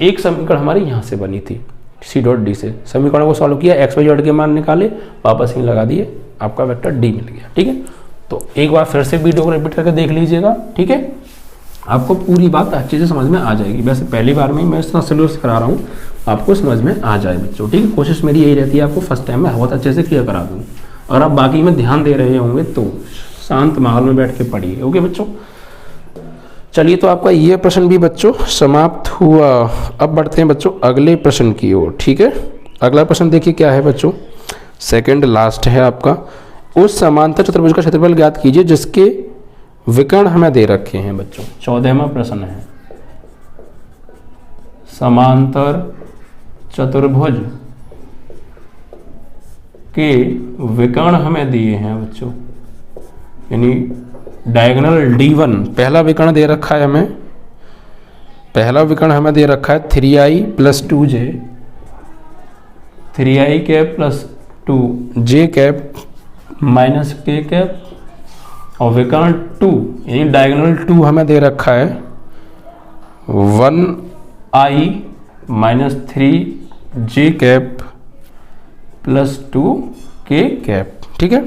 एक समीकरण हमारी यहाँ से बनी थी c डॉट d से, समीकरण को सॉल्व किया, x y z के मान निकाले, वापस ही लगा दिए, आपका वेक्टर d मिल गया। ठीक है, तो एक बार फिर से वीडियो को रिपीट करके देख लीजिएगा। ठीक है, आपको पूरी बात अच्छे से समझ में आ जाएगी। वैसे पहली बार में मैं इसका सलूशन करा रहा हूँ, आपको समझ में आ जाए बच्चों। ठीक है, कोशिश मेरी यही रहती है आपको फर्स्ट टाइम में बहुत अच्छे से क्लियर करा दूँ। अगर आप बाकी में ध्यान दे रहे होंगे तो शांत माहौल में बैठ के पढ़िए। ओके बच्चों, चलिए तो आपका ये प्रश्न भी बच्चों समाप्त हुआ। अब बढ़ते हैं बच्चों अगले प्रश्न की ओर। ठीक है, अगला प्रश्न देखिए क्या है बच्चों, सेकंड लास्ट है आपका। उस समांतर चतुर्भुज का क्षेत्रफल ज्ञात कीजिए जिसके विकर्ण हमें दे रखे हैं बच्चों। 14वां प्रश्न है, समांतर चतुर्भुज के विकर्ण हमें दिए हैं बच्चों, यानी डायगोनल D1 पहला विकर्ण दे रखा है हमें, पहला विकर्ण हमें दे रखा है 3i plus 2j, 3i cap plus 2j cap minus k cap, और विकर्ण 2 यानी डायगोनल 2 हमें दे रखा है 1i minus 3j cap plus 2k cap. ठीक है,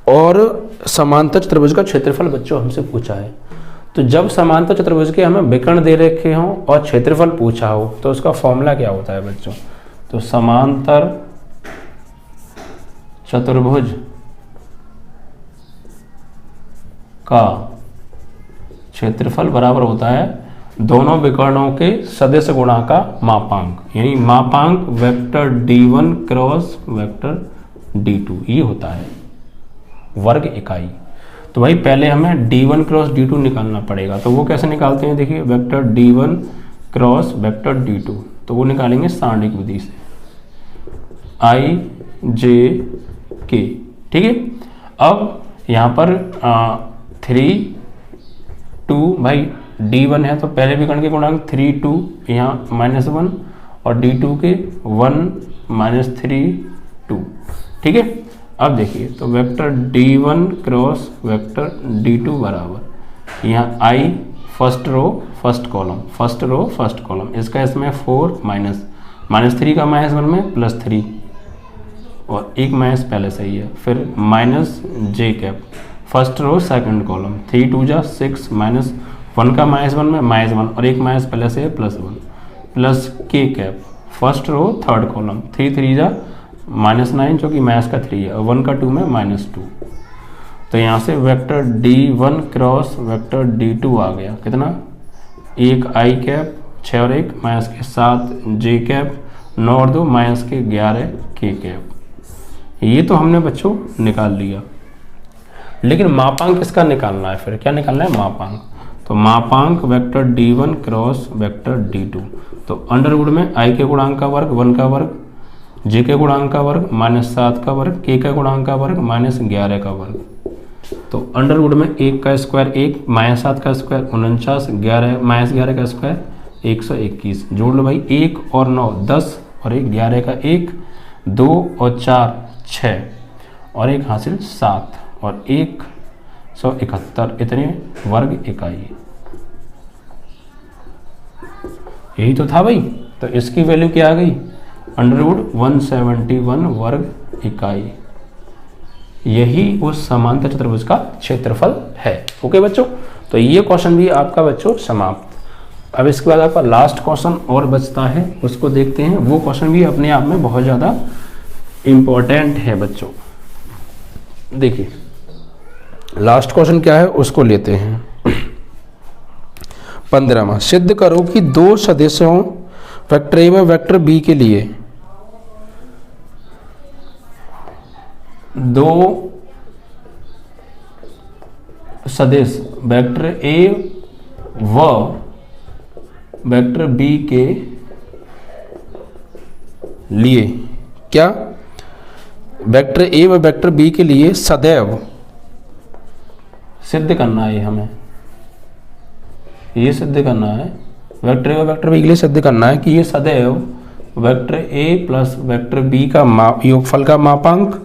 और समांतर चतुर्भुज का क्षेत्रफल बच्चों हमसे पूछा है। तो जब समांतर चतुर्भुज के हमें विकर्ण दे रखे हों और क्षेत्रफल पूछा हो तो उसका फॉर्मूला क्या होता है बच्चों? तो समांतर चतुर्भुज का क्षेत्रफल बराबर होता है दोनों विकर्णों के सदिश गुणा का मापांक, यानी मापांक vector d1 cross vector d2, ये होता है वर्ग इकाई। तो भाई पहले हमें d1 क्रॉस d2 निकालना पड़ेगा। तो वो कैसे निकालते हैं? देखिए, vector d1 cross vector d2, तो वो निकालेंगे सारणिक विधि से, i j k। ठीक है, अब यहाँ पर 3 2, भाई d1 है तो पहले विकर्ण के गुणांक 3 2 यहाँ -1, और d2 के 1 माइनस 3 2। ठीक है, अब देखिए, तो vector d1 cross vector d2 बराबर यहाँ i first row first column, first row first column, इसका इसमें 4 माइनस 3 का -1 में प्लस 3, और एक माइनस पहले से ही है, फिर minus j cap first row second column, 3 2 जा 6 माइनस 1 का -1 में -1, और एक माइनस पहले से है +1, plus k cap first row third column, 3 3 जा -9 जो कि माइनस का 3 है, और 1 का 2 में -2। तो यहाँ से vector d1 cross vector d2 आ गया कितना? 1 i कैप 6 और 1 माइनस के 7 j कैप 9 और 2 माइनस के 11 k कैप। ये तो हमने बच्चों निकाल लिया, लेकिन मापांक किसका निकालना है? फिर क्या निकालना है? मापांक। तो मापांक vector d1 cross vector d2, तो अंडरवुड में i के गुणांक का वर्ग 1 का वर्ग, j के गुणांक का वर्ग -7 का वर्ग, k का गुणांक का वर्ग -11 का वर्ग। तो अंडरवुड में 1 का स्क्वायर 1, -7 का स्क्वायर 49, 11 -11 का स्क्वायर 121। जोड़ लो भाई, 1 और 9 10, और 1 11 का 1, 2 और 4 6, और 1 हासिल 7, और 171 इतने वर्ग इकाई। यही तो था भाई। तो इसकी वैल्यू क्या आ गई? अंडरवुड 171 वर्ग इकाई। यही उस समांतर चतुर्भुज का क्षेत्रफल है। ओके बच्चों, तो ये क्वेश्चन भी आपका बच्चों समाप्त। अब इसके बाद आपका लास्ट क्वेश्चन और बचता है, उसको देखते हैं। वो क्वेश्चन भी अपने आप में बहुत ज़्यादा इम्पोर्टेंट है बच्चों। देखिए लास्ट क्वेश्चन क्या है उसको लेते हैं। 15वां, सिद्ध करो कि दो सदिशों वेक्टर ए व वेक्टर बी के लिए दो सदिश वेक्टर ए व वेक्टर बी के लिए क्या वेक्टर ए व वेक्टर बी के लिए सदैव सिद्ध करना है। हमें ये सिद्ध करना है, वेक्टर ए व वेक्टर बी के लिए सिद्ध करना है कि ये सदैव vector A plus vector B का योगफल का मापांक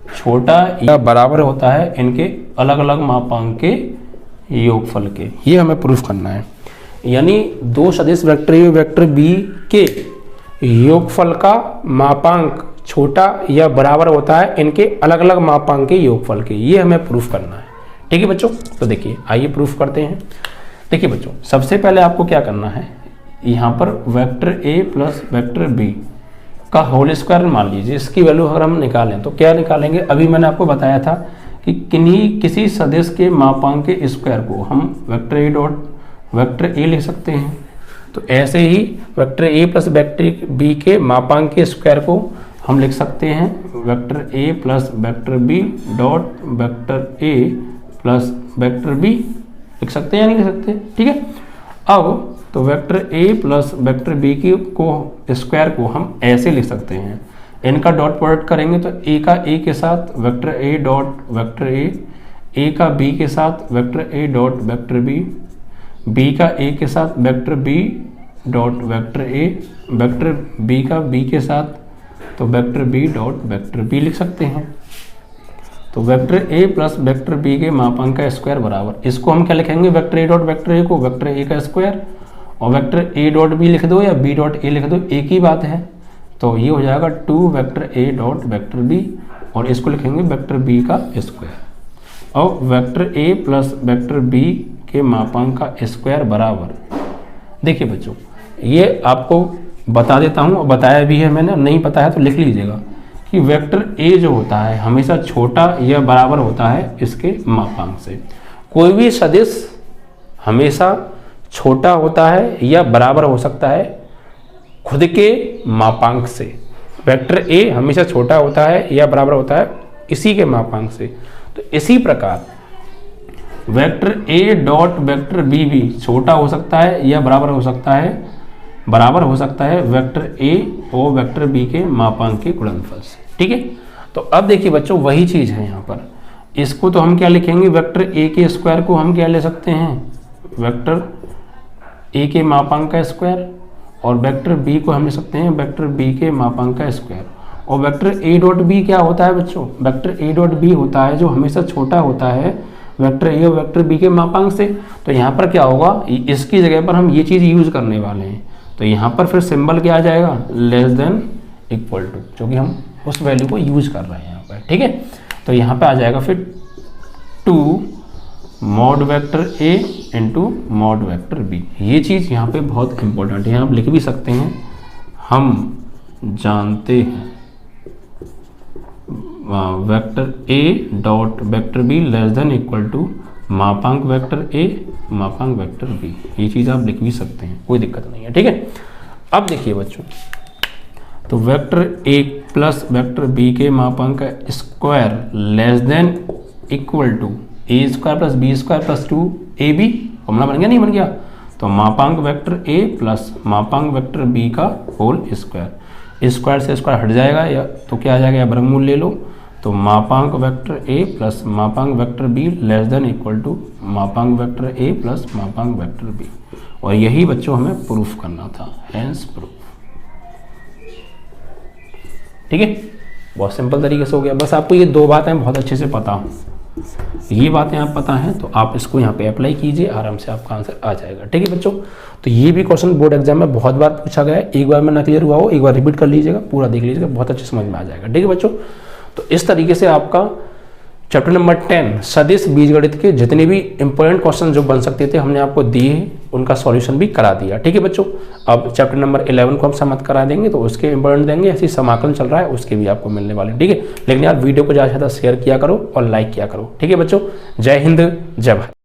छोटा या बराबर होता है इनके अलग अलग मापांक के योगफल के। ये हमें प्रूफ करना है। यानी दो सदिश वेक्टर ए व वेक्टर बी के योगफल का मापांक छोटा या बराबर होता है इनके अलग अलग मापांक के योगफल के। ये हमें प्रूफ करना है। ठीक है बच्चों, तो देखिए आइए प्रूफ करते हैं। देखिए बच्चों, सबसे पहले आपको क्या करना है, यहाँ पर vector A plus vector B का होल स्क्वायर मान लीजिए। इसकी वैल्यू अगर हम निकालें तो क्या निकालेंगे, अभी मैंने आपको बताया था कि किसी सदिश के मापांक के स्क्वायर को हम vector A dot vector A लिख सकते हैं। तो ऐसे ही vector A plus vector B के मापांक के स्क्वायर को हम लिख सकते हैं vector A plus vector B dot vector A plus vector B. लिख सकते हैं या नहीं लिख सकते? ठीक है। अब तो vector A plus vector B की को स्क्वायर को हम ऐसे लिख सकते हैं, इनका डॉट प्रोडक्ट करेंगे तो ए का ए के साथ vector A dot vector A का बी के साथ vector A dot vector B, B का ए के साथ vector B dot vector A, vector B का बी के साथ तो vector B dot vector B लिख सकते हैं। तो vector A plus vector B के मापांक का स्क्वायर बराबर, इसको हम क्या लिखेंगे, vector A dot vector A को वेक्टर ए का स्क्वायर, और वेक्टर ए डॉट बी लिख दो या बी डॉट ए लिख दो, एक ही बात है। तो ये हो जाएगा 2 vector A dot vector B, और इसको लिखेंगे वेक्टर बी का स्क्वायर। और vector A plus vector B के मापांक का स्क्वायर बराबर, देखिए बच्चों ये आपको बता देता हूँ, और बताया भी है मैंने, नहीं पता है तो लिख लीजिएगा कि वेक्टर ए जो होता है हमेशा छोटा या बराबर होता है इसके मापांक से। कोई भी सदिश हमेशा छोटा होता है या बराबर हो सकता है खुद के मापांक से। वेक्टर ए हमेशा छोटा होता है या बराबर होता है इसी के मापांक से। तो इसी प्रकार vector A dot vector B भी छोटा हो सकता है या बराबर हो सकता है वेक्टर ए और वेक्टर बी के मापांक के गुणनफल से। ठीक है, तो अब देखिए बच्चों वही चीज है यहाँ पर, इसको तो हम क्या लिखेंगे, वेक्टर ए के स्क्वायर को हम क्या ले सकते हैं, वेक्टर ए के मापांक का स्क्वायर, और वेक्टर बी को हम ले सकते हैं वेक्टर बी के मापांक का स्क्वायर। और वेक्टर ए डॉट बी क्या होता है बच्चों, वेक्टर ए डॉट बी होता है जो हमेशा छोटा होता है वेक्टर ए और वेक्टर बी के मापांक से। तो यहाँ पर क्या होगा, इसकी जगह पर हम ये चीज़ यूज करने वाले हैं। तो यहाँ पर फिर सिंबल क्या आ जाएगा, लेस देन इक्वल टू, क्योंकि हम उस वैल्यू को यूज कर रहे हैं यहाँ पर। ठीक है, तो यहाँ पे आ जाएगा फिर 2 mod vector A into mod vector B. ये चीज़ यहाँ पे बहुत इंपॉर्टेंट है, यहाँ आप लिख भी सकते हैं, हम जानते हैं vector A dot vector B less than equal to मापांक वेक्टर ए मापांक वेक्टर बी। ये चीज़ आप लिख भी सकते हैं, कोई दिक्कत नहीं है। ठीक है, अब देखिए बच्चों, तो vector A plus vector B के मापांक का square less than equal to A square plus B square plus 2ab। Formula बन गया, नहीं बन गया, तो मापांक वेक्टर ए प्लस मापांक वेक्टर बी का होल स्क्वायर, स्क्वायर से स्क्वायर हट जाएगा या तो क्या आ जाएगा, या वर्गमूल ले लो। तो मापांक वेक्टर ए प्लस मापांक vector B less than equal to मापांक वेक्टर ए प्लस मापांक वेक्टर बी। और यही बच्चों हमें प्रूफ करना था, हेंस प्रूफ। ठीक है, बहुत सिंपल तरीके से हो गया। बस आपको ये 2 बातें बहुत अच्छे से पता हो, ये बातें आप पता हैं तो आप इसको यहाँ पे अप्लाई कीजिए, आराम से आपका आंसर आ जाएगा। ठीक है बच्चों, तो ये भी क्वेश्चन बोर्ड एग्जाम में बहुत बार पूछा गया है, एक बार में ना क्लियर हुआ हो, एक बार रिपीट कर लीजिएगा, पूरा देख लीजिएगा, बहुत अच्छे समझ में आ जाएगा। ठीक है बच्चों, तो इस तरीके से आपका चैप्टर नंबर 10 सदिश बीजगणित के जितने भी इंपॉर्टेंट क्वेश्चन जो बन सकते थे हमने आपको दिए, उनका सॉल्यूशन भी करा दिया। ठीक है बच्चों, अब चैप्टर नंबर 11 को हम समाप्त करा देंगे, तो उसके इंपॉर्टेंट देंगे, ऐसी समाकलन चल रहा है उसके भी आपको मिलने वाले। ठीक है, लेकिन यार वीडियो को ज़्यादा से ज़्यादा शेयर किया करो और लाइक किया करो। ठीक है बच्चों, जय हिंद जय भारत।